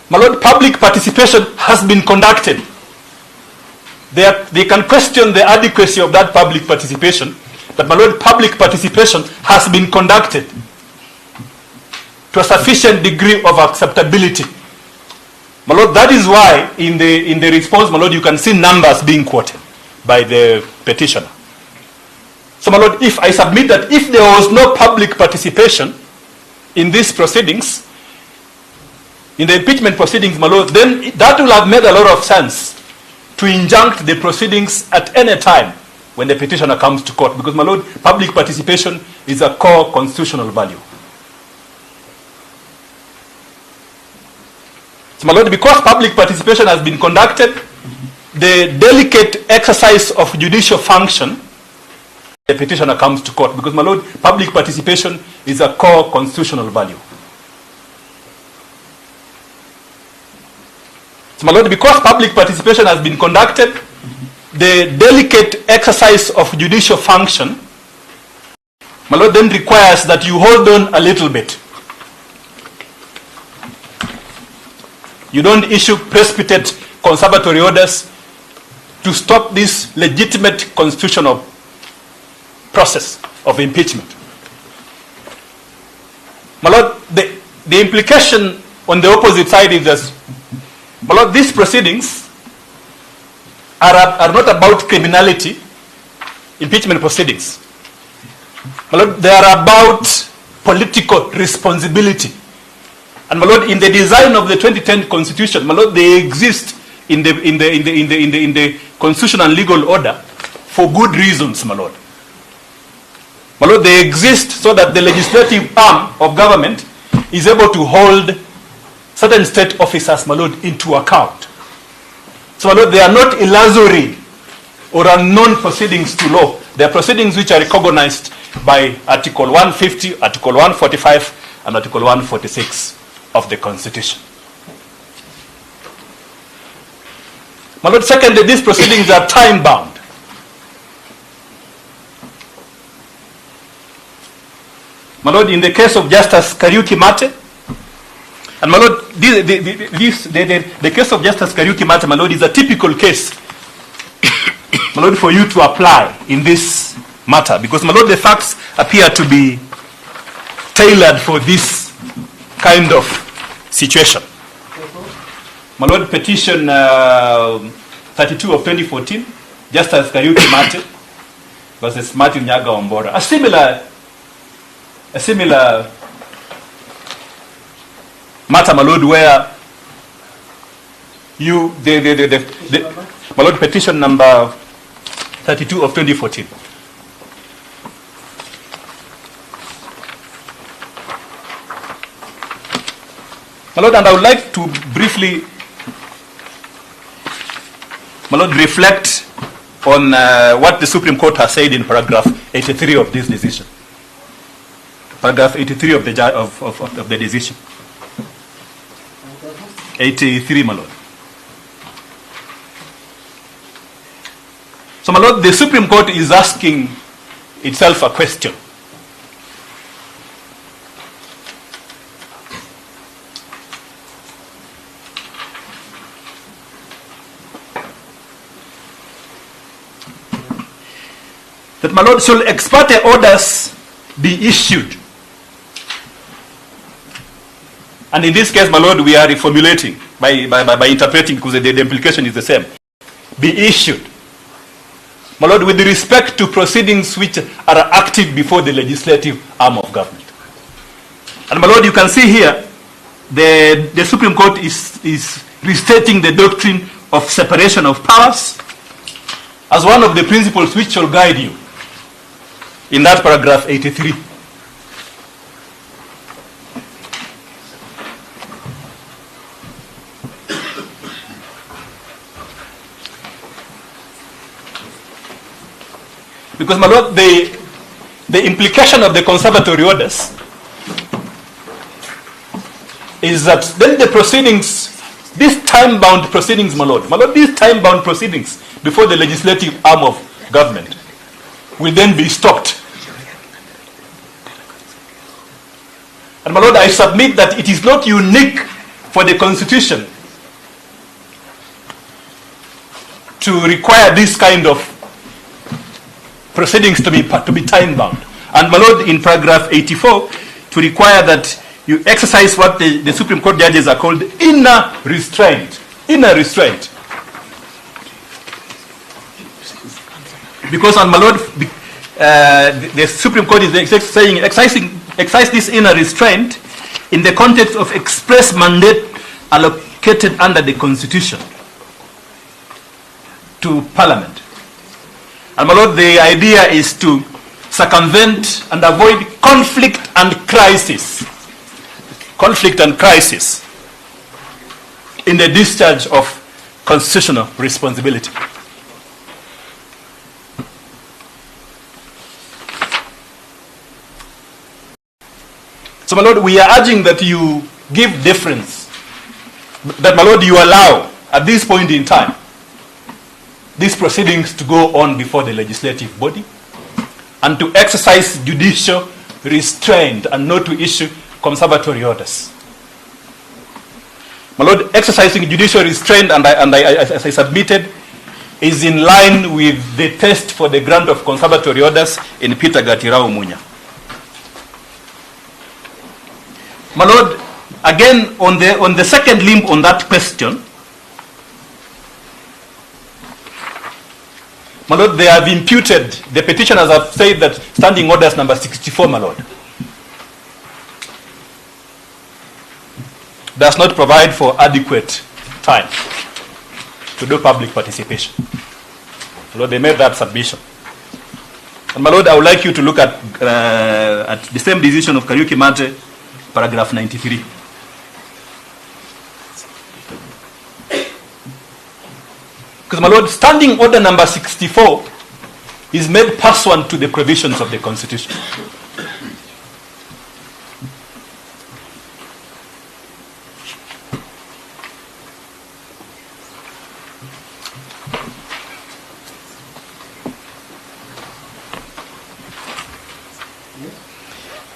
My Lord, public participation has been conducted. They can question the adequacy of that public participation, but my Lord, public participation has been conducted to a sufficient degree of acceptability. My Lord, that is why in the response, my Lord, you can see numbers being quoted by the petitioner. So, my Lord, if I submit that if there was no public participation in these proceedings, in the impeachment proceedings, my Lord, then that will have made a lot of sense to injunct the proceedings at any time when the petitioner comes to court, because, my Lord, public participation is a core constitutional value. So, my Lord, because public participation has been conducted, the delicate exercise of judicial function, the petitioner comes to court, because, my Lord, public participation is a core constitutional value. So, my Lord, because public participation has been conducted, the delicate exercise of judicial function, my Lord, then requires that you hold on a little bit. You don't issue precipitate conservatory orders to stop this legitimate constitutional process of impeachment. My Lord, the implication on the opposite side is that, my Lord, these proceedings are not about criminality, impeachment proceedings. My Lord, they are about political responsibility. And my lord, in the design of the 2010 Constitution, my lord, they exist in the constitutional and legal order for good reasons, my lord. My lord, they exist so that the legislative arm of government is able to hold certain state officers, my lord, into account. So, my lord, they are not illusory or unknown proceedings to law. They are proceedings which are recognized by Article 150, Article 145, and Article 146 of the Constitution. My lord, secondly, these proceedings are time-bound. My lord, in the case of Justice Kariuki Mate, and my lord, the case of Justice Kariuki Mate, my lord, is a typical case, my lord, for you to apply in this matter, because, my lord, the facts appear to be tailored for this kind of situation. My lord, petition 32 of 2014, Justice Kariuki Mate versus Martin Nyaga Ombora. A similar matter, my lord, where my lord, petition number 32 of 2014. My lord, and I would like to briefly, my lord, reflect on what the Supreme Court has said in paragraph 83 of this decision. Paragraph 83 of the decision. 83, my lord. So, my lord, the Supreme Court is asking itself a question. That, my lord, should ex parte orders be issued? And in this case, my lord, we are reformulating by interpreting, because the implication is the same. Be issued, my lord, with respect to proceedings which are active before the legislative arm of government. And, my lord, you can see here the Supreme Court is restating the doctrine of separation of powers as one of the principles which shall guide you in that paragraph 83. Because, my lord, the implication of the conservatory orders is that then the proceedings, these time-bound proceedings, my lord, these time-bound proceedings before the legislative arm of government will then be stopped. And, my lord, I submit that it is not unique for the Constitution to require this kind of proceedings to be time-bound. And, my lord, in paragraph 84, to require that you exercise what the Supreme Court judges are called inner restraint. Inner restraint. Because, and my lord, the Supreme Court is saying exercise this inner restraint in the context of express mandate allocated under the Constitution to Parliament. And, my lord, the idea is to circumvent and avoid conflict and crisis. Conflict and crisis in the discharge of constitutional responsibility. So, my lord, we are urging that you give deference, that, my lord, you allow at this point in time these proceedings to go on before the legislative body and to exercise judicial restraint and not to issue conservatory orders. My lord, exercising judicial restraint, as I submitted, is in line with the test for the grant of conservatory orders in Peter Gatirao Munya. My lord, again, on the second limb on that question, my lord, they have imputed, the petitioners have said that standing orders number 64, my lord, does not provide for adequate time to do public participation. My Lord, they made that submission. And my Lord, I would like you to look at the same decision of Kariuki Mate, paragraph 93. Because my Lord, standing order number 64 is made pursuant to the provisions of the Constitution.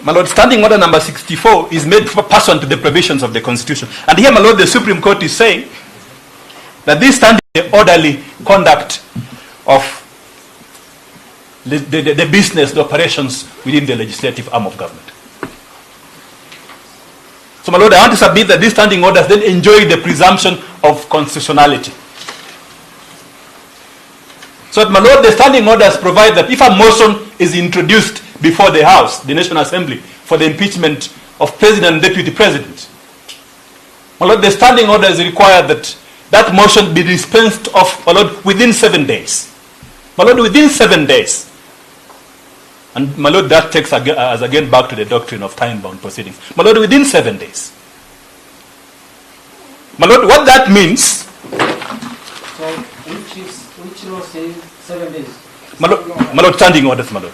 My Lord, standing order number 64 is made pursuant to the provisions of the Constitution. And here, my Lord, the Supreme Court is saying that this standing orderly conduct of the business, the operations within the legislative arm of government. So, my Lord, I want to submit that these standing orders then enjoy the presumption of constitutionality. So, my Lord, the standing orders provide that if a motion is introduced before the House, the National Assembly, for the impeachment of President and Deputy President, my Lord, the standing orders require that that motion be dispensed of, my Lord, within 7 days. My Lord, within 7 days. And my Lord, that takes us again back to the doctrine of time-bound proceedings. My Lord, within 7 days. My Lord, what that means... So, which law says 7 days? My Lord, standing orders, my Lord.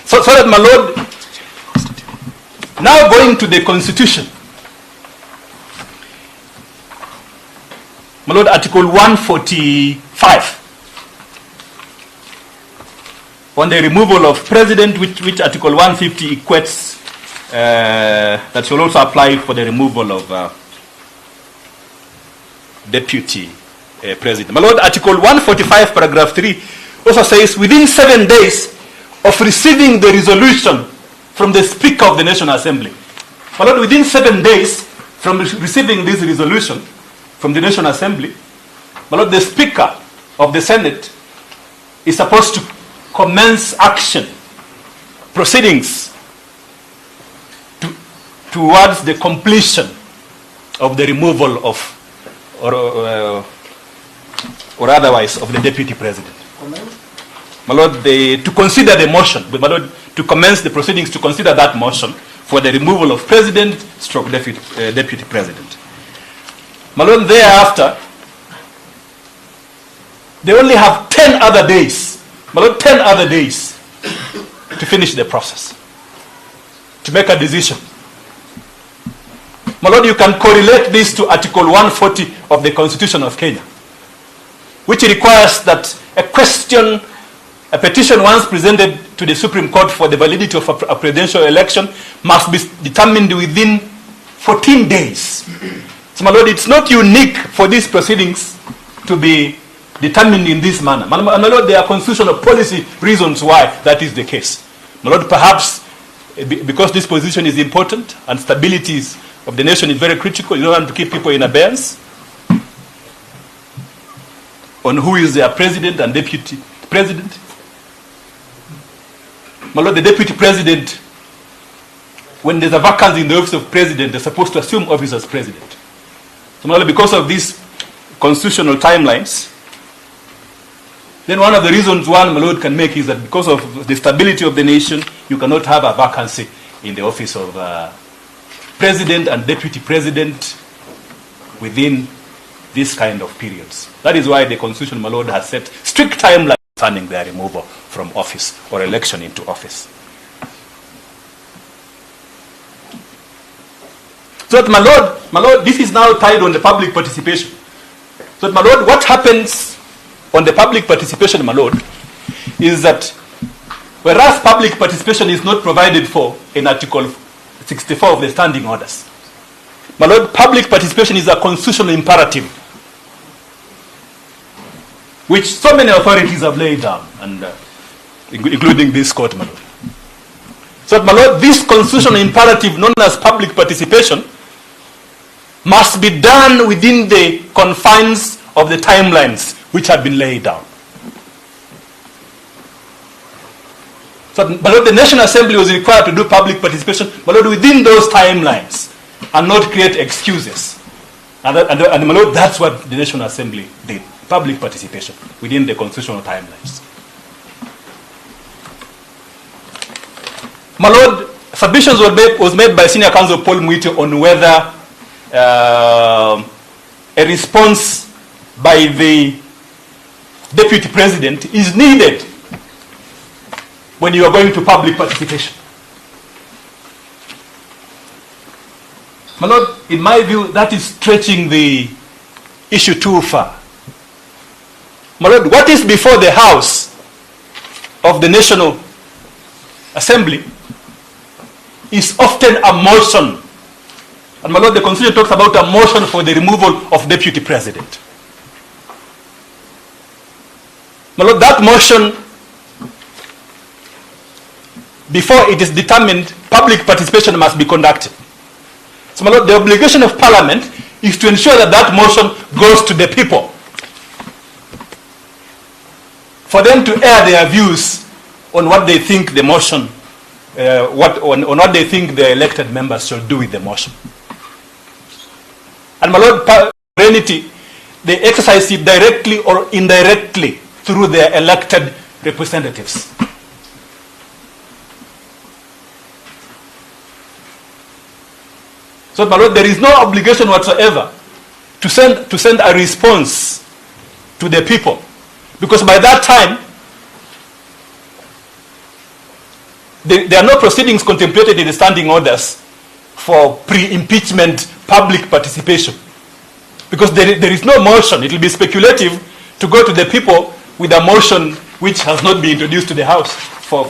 So that, my Lord, now going to the Constitution, my Lord, Article 145, on the removal of President, which Article 150 equates, that shall also apply for the removal of Deputy President. My Lord, Article 145, paragraph 3, also says, within 7 days of receiving the resolution from the Speaker of the National Assembly. My Lord, within 7 days from receiving this resolution from the National Assembly, my Lord, the Speaker of the Senate is supposed to commence action, proceedings towards the completion of the removal of, or otherwise, of the Deputy President. My Lord, to consider the motion, my Lord, to commence the proceedings to consider that motion for the removal of President stroke Deputy President. My Lord, thereafter, they only have 10 other days, my Lord, 10 other days to finish the process, to make a decision. My Lord, you can correlate this to Article 140 of the Constitution of Kenya, which requires that a petition once presented to the Supreme Court for the validity of a presidential election must be determined within 14 days. So, my Lord, it's not unique for these proceedings to be determined in this manner. My Lord, there are constitutional policy reasons why that is the case. My Lord, perhaps because this position is important and stability of the nation is very critical, you don't want to keep people in abeyance on who is their president and deputy president. My Lord, the deputy president, when there's a vacancy in the office of president, they're supposed to assume office as president. So, my Lord, because of these constitutional timelines, then one of the reasons one, my Lord, can make is that because of the stability of the nation, you cannot have a vacancy in the office of president and deputy president within this kind of periods. That is why the Constitution, my Lord, has set strict timelines concerning their removal from office or election into office. So that, my Lord, this is now tied on the public participation. So that, my Lord, what happens on the public participation, my Lord, is that whereas public participation is not provided for in Article 64 of the Standing Orders, my Lord, public participation is a constitutional imperative which so many authorities have laid down, and including this court, my Lord. So, my Lord, this constitutional imperative known as public participation must be done within the confines of the timelines which have been laid down. So, my Lord, the National Assembly was required to do public participation, my Lord, within those timelines. and not create excuses. And my Lord, that's what the National Assembly did. Public participation within the constitutional timelines. My Lord, submissions was made by Senior Counsel Paul Mwite on whether a response by the Deputy President is needed when you are going to public participation. My Lord, in my view, that is stretching the issue too far. My Lord, what is before the House of the National Assembly is often a motion. And my Lord, the Constitution talks about a motion for the removal of Deputy President. My Lord, that motion, before it is determined, public participation must be conducted. So my Lord, the obligation of Parliament is to ensure that that motion goes to the people, for them to air their views on what they think the motion, on what they think the elected members should do with the motion. And my Lord, sovereignty, they exercise it directly or indirectly through their elected representatives. So my Lord, there is no obligation whatsoever to send a response to the people, because by that time, there are no proceedings contemplated in the standing orders for pre-impeachment public participation, because there is no motion. It will be speculative to go to the people with a motion which has not been introduced to the House for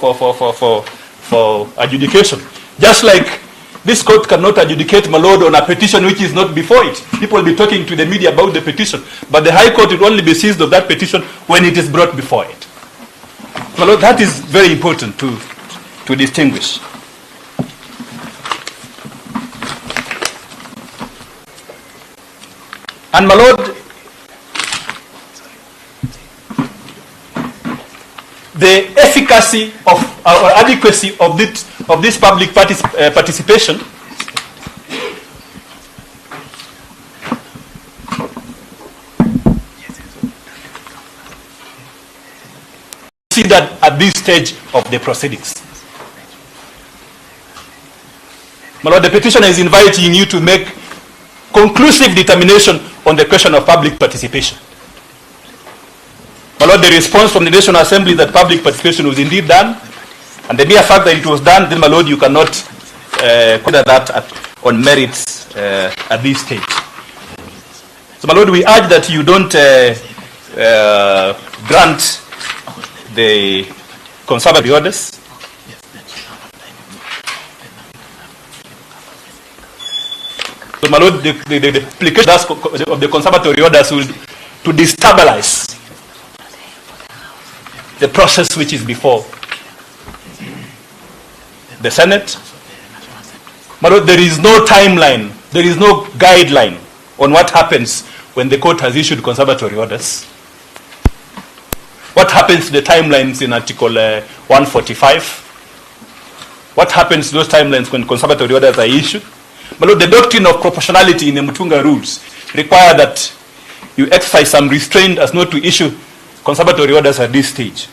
adjudication. Just like this court cannot adjudicate, my Lord, on a petition which is not before it. People will be talking to the media about the petition, but the High Court will only be seized of that petition when it is brought before it. My Lord, that is very important to distinguish. And my Lord, the efficacy of or adequacy of this public participation considered at this stage of the proceedings. My Lord, the petitioner is inviting you to make conclusive determination on the question of public participation. My Lord, the response from the National Assembly that public participation was indeed done, and the mere fact that it was done, then, my Lord, you cannot consider that on merits at this stage. So, my Lord, we urge that you don't grant the conservative orders. So, my Lord, the application of the conservatory orders will to destabilize the process which is before the Senate. My Lord, there is no timeline, there is no guideline on what happens when the court has issued conservatory orders. What happens to the timelines in Article 145? What happens to those timelines when conservatory orders are issued? My Lord, the doctrine of proportionality in the Mutunga rules require that you exercise some restraint as not to issue conservatory orders at this stage.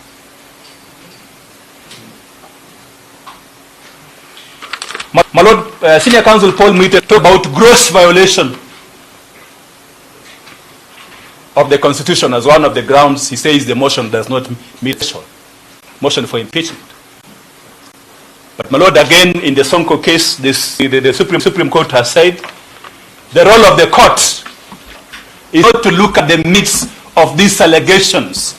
My Lord, Senior Counsel Paul Mwite talked about gross violation of the Constitution as one of the grounds. He says the motion does not meet the motion for impeachment. But my Lord, again, in the Sonko case, the Supreme Court has said the role of the court is not to look at the midst of these allegations.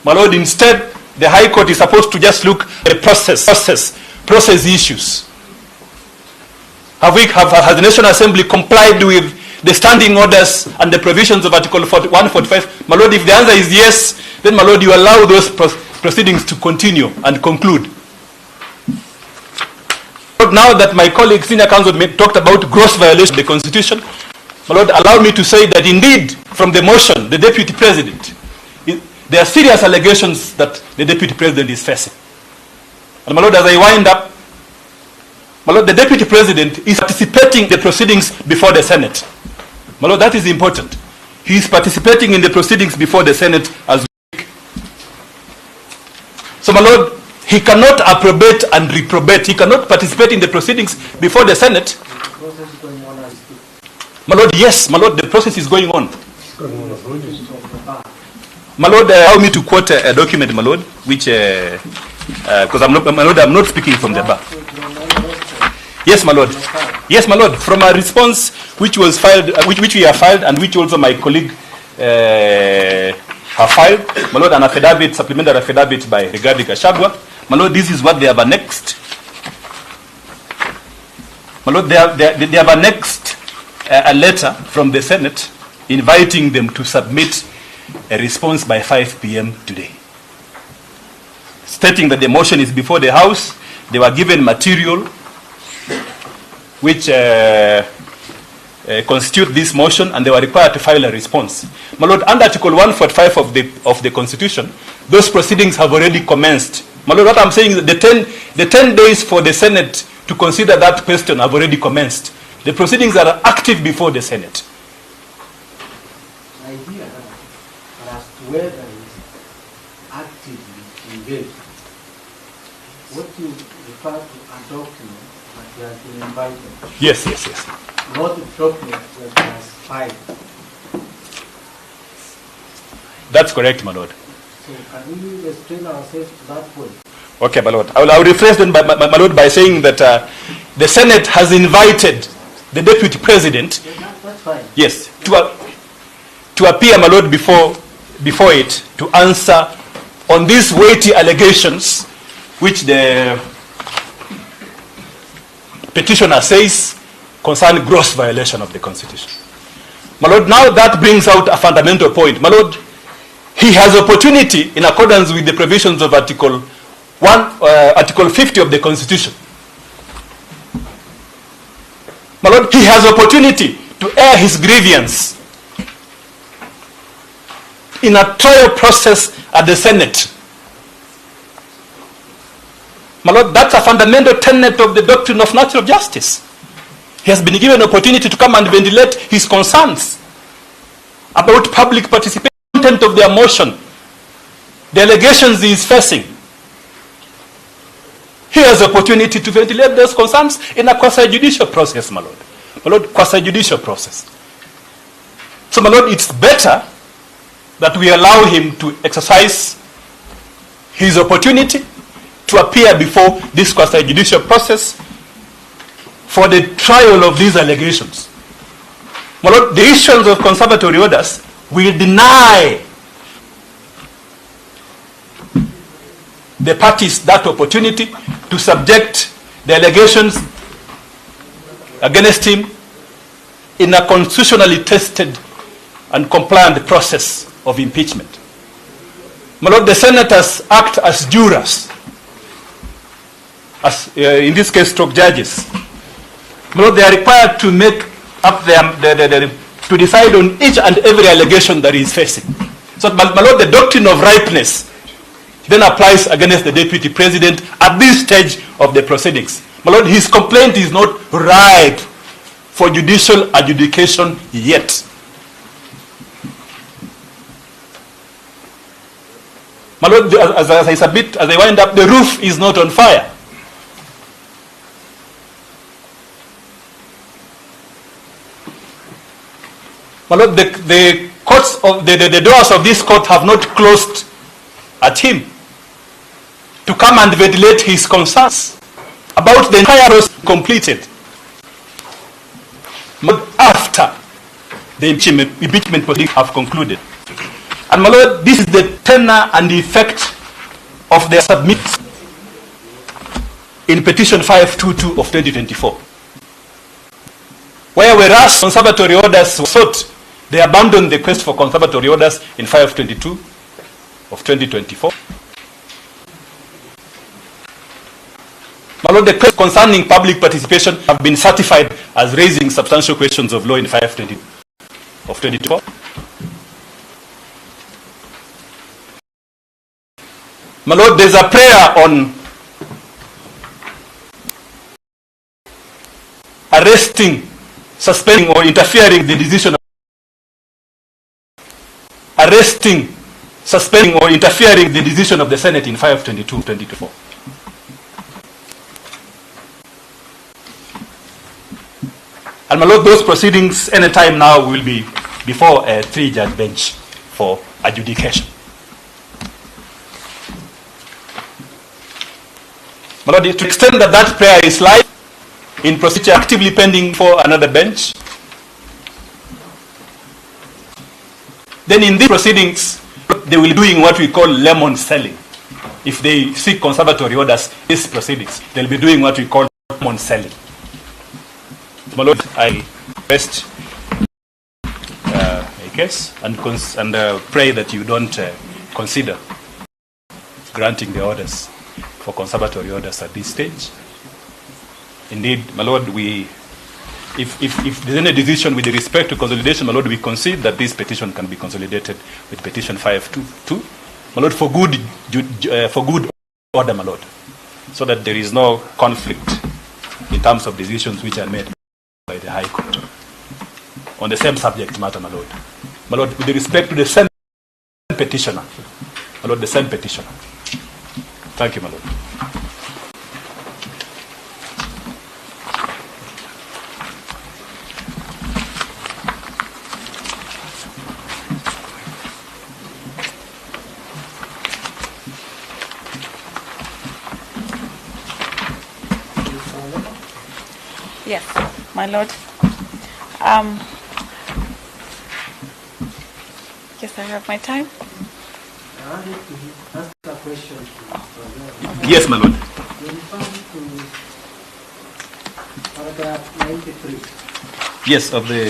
My Lord, instead, the High Court is supposed to just look at the process issues. Has the National Assembly complied with the standing orders and the provisions of Article 145? My Lord, if the answer is yes, then, my Lord, you allow those proceedings to continue and conclude. Now that my colleague, Senior Counsel, talked about gross violation of the Constitution, my Lord, allow me to say that indeed, from the motion, the Deputy President, there are serious allegations that the Deputy President is facing. And my Lord, as I wind up, My Lord, the Deputy President is participating in the proceedings before the Senate. My Lord, that is important. He is participating in the proceedings before the Senate as we speak. So, my Lord, he cannot approbate and reprobate. He cannot participate in the proceedings before the Senate. The process is going on as we speak. My Lord, yes, my Lord, the process is going on. Of the bar. My Lord, allow me to quote a document, my Lord, which, because my Lord, I'm not speaking from the bar. Yes, my Lord. Yes, my Lord. From a response which was filed, which we have filed, and which also my colleague have filed, my Lord, an affidavit, supplementary affidavit by regarding GACHAGUA. My Lord, this is what they have annexed. My Lord, they have annexed a letter from the Senate inviting them to submit a response by 5 p.m. today, stating that the motion is before the House. They were given material which constitute this motion, and they were required to file a response. My Lord, under Article 145 of the Constitution, those proceedings have already commenced. My Lord, what I'm saying is that the 10 days for the Senate to consider that question have already commenced. The proceedings are active before the Senate. Idea as to whether it's actively engaged. What you refer to a document that you have been invited, Yes. not a document that has filed. That's correct, my Lord. So can we restrain ourselves to that point? Okay, my Lord. I will rephrase then, my Lord, by saying that the Senate has invited the Deputy President, That's fine. yes, to appear, my Lord, before it to answer on these weighty allegations which the petitioner says concern gross violation of the Constitution. My Lord, now that brings out a fundamental point. My Lord, he has opportunity in accordance with the provisions of Article 50 of the Constitution. My Lord, he has opportunity to air his grievance in a trial process at the Senate. My Lord, that's a fundamental tenet of the doctrine of natural justice. He has been given an opportunity to come and ventilate his concerns about public participation, content of their motion, the allegations he is facing. He has opportunity to ventilate those concerns in a quasi-judicial process, my Lord. My Lord, quasi-judicial process. So, my Lord, it's better that we allow him to exercise his opportunity to appear before this quasi-judicial process for the trial of these allegations. My Lord, the issuance of conservatory orders will deny the parties that opportunity to subject the allegations against him in a constitutionally tested and compliant process of impeachment. My Lord, the senators act as jurors, as in this case, stroke judges. My Lord, they are required to make up to decide on each and every allegation that he is facing. So, my Lord, the doctrine of ripeness then applies against the Deputy President at this stage of the proceedings. My Lord, his complaint is not ripe for judicial adjudication yet. My Lord, as I submit, as I wind up, the roof is not on fire. My Lord, the courts of the doors of this court have not closed at him to come and ventilate his concerns about the entire process completed. But after the impeachment proceedings have concluded. And my Lord, this is the tenor and the effect of their submit in petition 522 of 2024. Whereas conservatory orders were sought, they abandoned the quest for conservatory orders in 522 of 2024. My Lord, the questions concerning public participation have been certified as raising substantial questions of law in 520 of 2024. My Lord, there's a prayer on arresting, suspending, or interfering with the decision of arresting, suspending, or interfering with the decision of the Senate in 522/2024. And my lord, those proceedings anytime now will be before a 3-judge bench for adjudication. My lord, to the extent that that prayer is live in procedure actively pending for another bench, then in these proceedings, they will be doing what we call lemon selling. If they seek conservatory orders, these proceedings, they'll be doing what we call lemon selling. My lord, I request a case and pray that you don't consider granting the orders for conservatory orders at this stage. Indeed, my lord, if there's any decision with respect to consolidation, my lord, we concede that this petition can be consolidated with petition 522, my lord, for good order, my lord, so that there is no conflict in terms of decisions which are made by the High Court on the same subject matter, my lord. My lord, with respect to the same petitioner, my lord, the same petitioner. Thank you, my lord. Yes, my lord. Yes, I have my time. I wanted to ask a question to Yes, my lord. you refer to paragraph 93. Yes, of the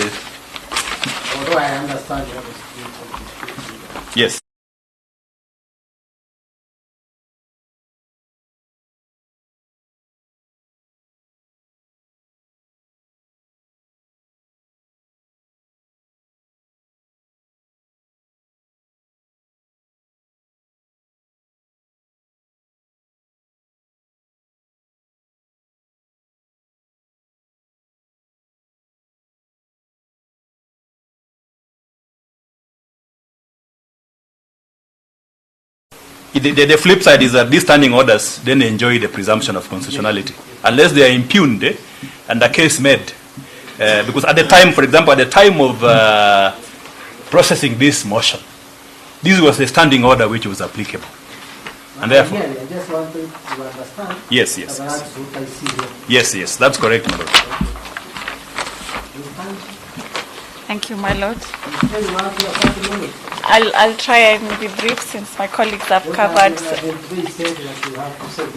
Although I understand you have a split of the yes. The flip side is that these standing orders then enjoy the presumption of constitutionality, unless they are impugned and the case made. Because at the time, for example, at the time of processing this motion, this was the standing order which was applicable. And therefore, Again, I just wanted to understand. yes, That's what I see here. yes, that's correct, my lord. Thank you, my lord. You say you want to have 30 minutes. I'll try and be brief since my colleagues have What covered. are the three things that you have to say?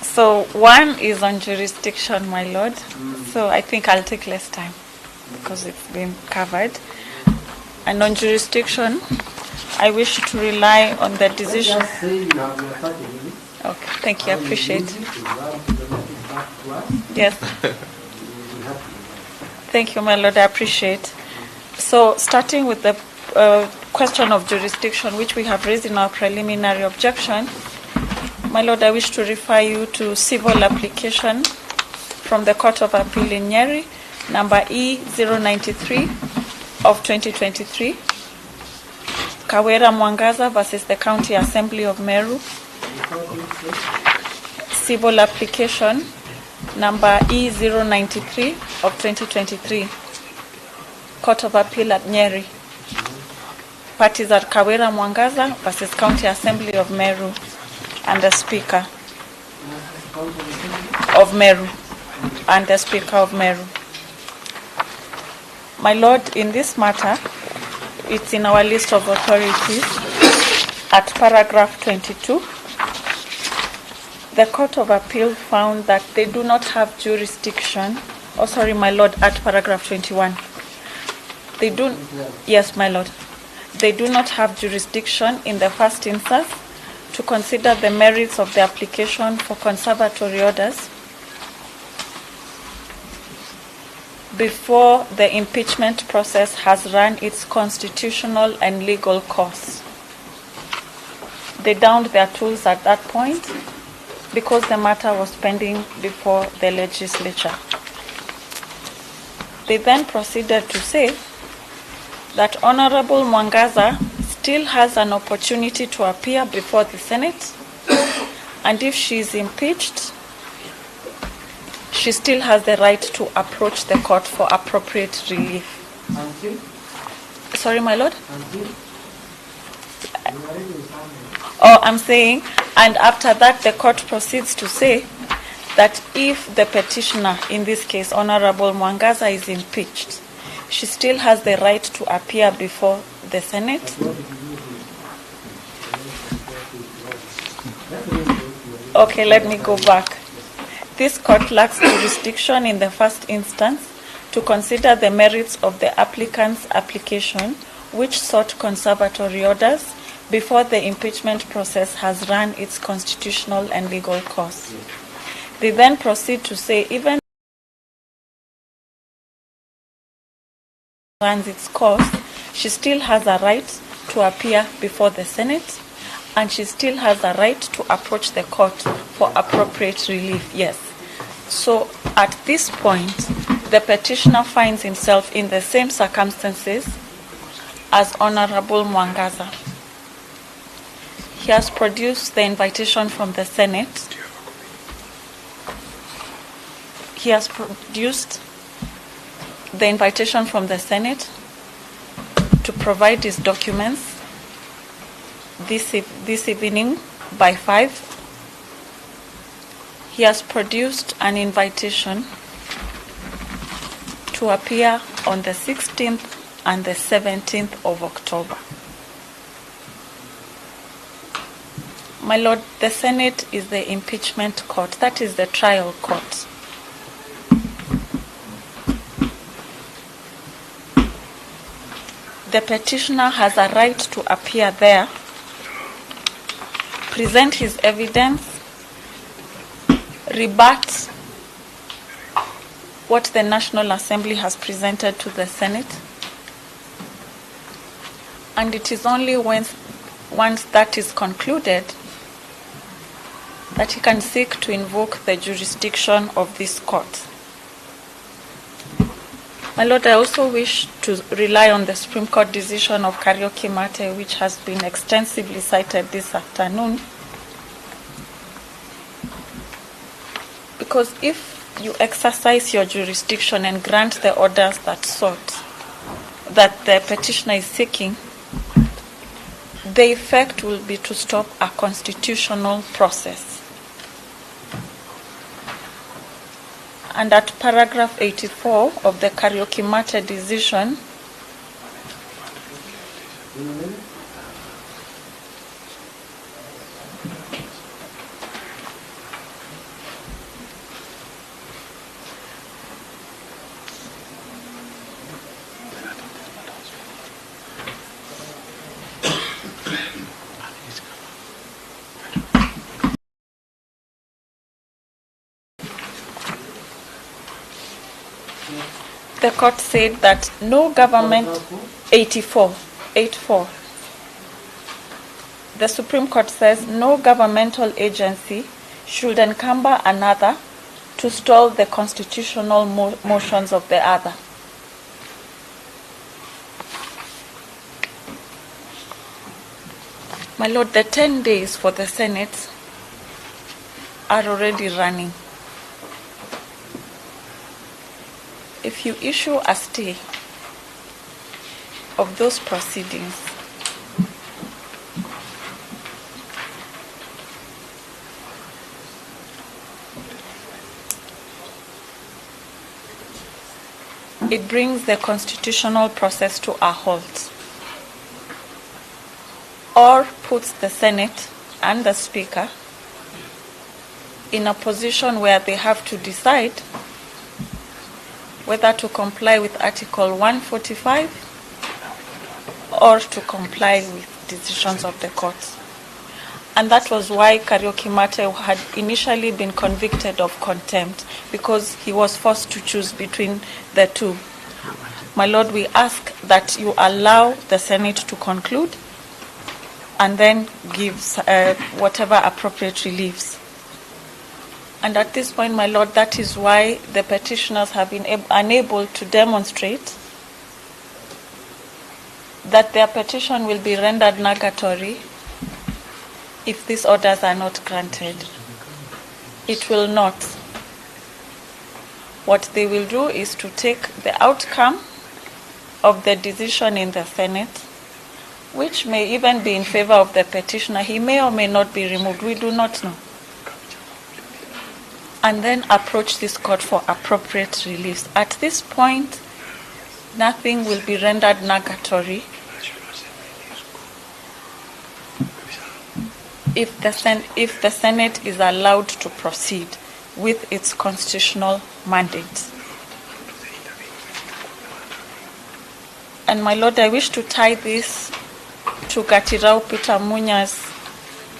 So one is on jurisdiction, my lord. So I think I'll take less time because it's been covered. And on jurisdiction, I wish to rely on the decision. Just say you have your 30 minutes. Okay, thank you, I appreciate it. If you want to donate it back to us, Yes, we will have to. thank you, my lord, I appreciate. So starting with the question of jurisdiction, which we have raised in our preliminary objection, my lord, I wish to refer you to civil application from the Court of Appeal in Nyeri, number E093 of 2023, Kawera Mwangaza versus the County Assembly of Meru, civil application number E093 of 2023, Court of Appeal at Nyeri. Parties are Kawera Mwangaza versus County Assembly of Meru and the Speaker of Meru and the Speaker of Meru. My lord, in this matter, it's in our list of authorities at paragraph 22. The Court of Appeal found that they do not have jurisdiction. Oh, sorry, my lord, at paragraph 21. They do, yes, my lord. They do not have jurisdiction in the first instance to consider the merits of the application for conservatory orders before the impeachment process has run its constitutional and legal course. They downed their tools at that point because the matter was pending before the legislature. They then proceeded to say that Honorable Mwangaza still has an opportunity to appear before the Senate, and if she is impeached, she still has the right to approach the court for appropriate relief. Until? Sorry, my lord? Until? You are reading something. Oh, I'm saying, and after that, the court proceeds to say that if the petitioner, in this case, Honorable Mwangaza, is impeached, she still has the right to appear before the Senate. Okay, let me go back. This court lacks jurisdiction in the first instance to consider the merits of the applicant's application, which sought conservatory orders before the impeachment process has run its constitutional and legal course. They then proceed to say even runs its course, she still has a right to appear before the Senate, and she still has a right to approach the court for appropriate relief. Yes. So at this point, the petitioner finds himself in the same circumstances as Honorable Mwangaza. He has produced the invitation from the Senate. He has produced the invitation from the Senate to provide his documents this evening by 5. He has produced an invitation to appear on the 16th and the 17th of October. My lord, the Senate is the impeachment court. That is the trial court. The petitioner has a right to appear there, present his evidence, rebut what the National Assembly has presented to the Senate, and it is only once that is concluded that he can seek to invoke the jurisdiction of this court. My lord, I also wish to rely on the Supreme Court decision of Karaoke Mate, which has been extensively cited this afternoon. Because if you exercise your jurisdiction and grant the orders that the petitioner is seeking, the effect will be to stop a constitutional process. And at paragraph 84 of the Karaoke Mate decision, the court said that no government, 84, the Supreme Court says no governmental agency should encumber another to stall the constitutional motions of the other. My lord, the 10 days for the Senate are already running. If you issue a stay of those proceedings, it brings the constitutional process to a halt, or puts the Senate and the Speaker in a position where they have to decide whether to comply with Article 145 or to comply with decisions of the courts. And that was why Karaoke Mate had initially been convicted of contempt, because he was forced to choose between the two. My lord, we ask that you allow the Senate to conclude and then give whatever appropriate reliefs. And at this point, my Lord, that is why the petitioners have been unable to demonstrate that their petition will be rendered nugatory if these orders are not granted. It will not. What they will do is to take the outcome of the decision in the Senate, which may even be in favor of the petitioner. He may or may not be removed. We do not know. And then approach this court for appropriate release. At this point, nothing will be rendered nugatory if the Senate is allowed to proceed with its constitutional mandate. And my Lord, I wish to tie this to Gatirau Peter Munya's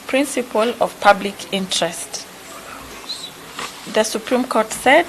principle of public interest. The Supreme Court said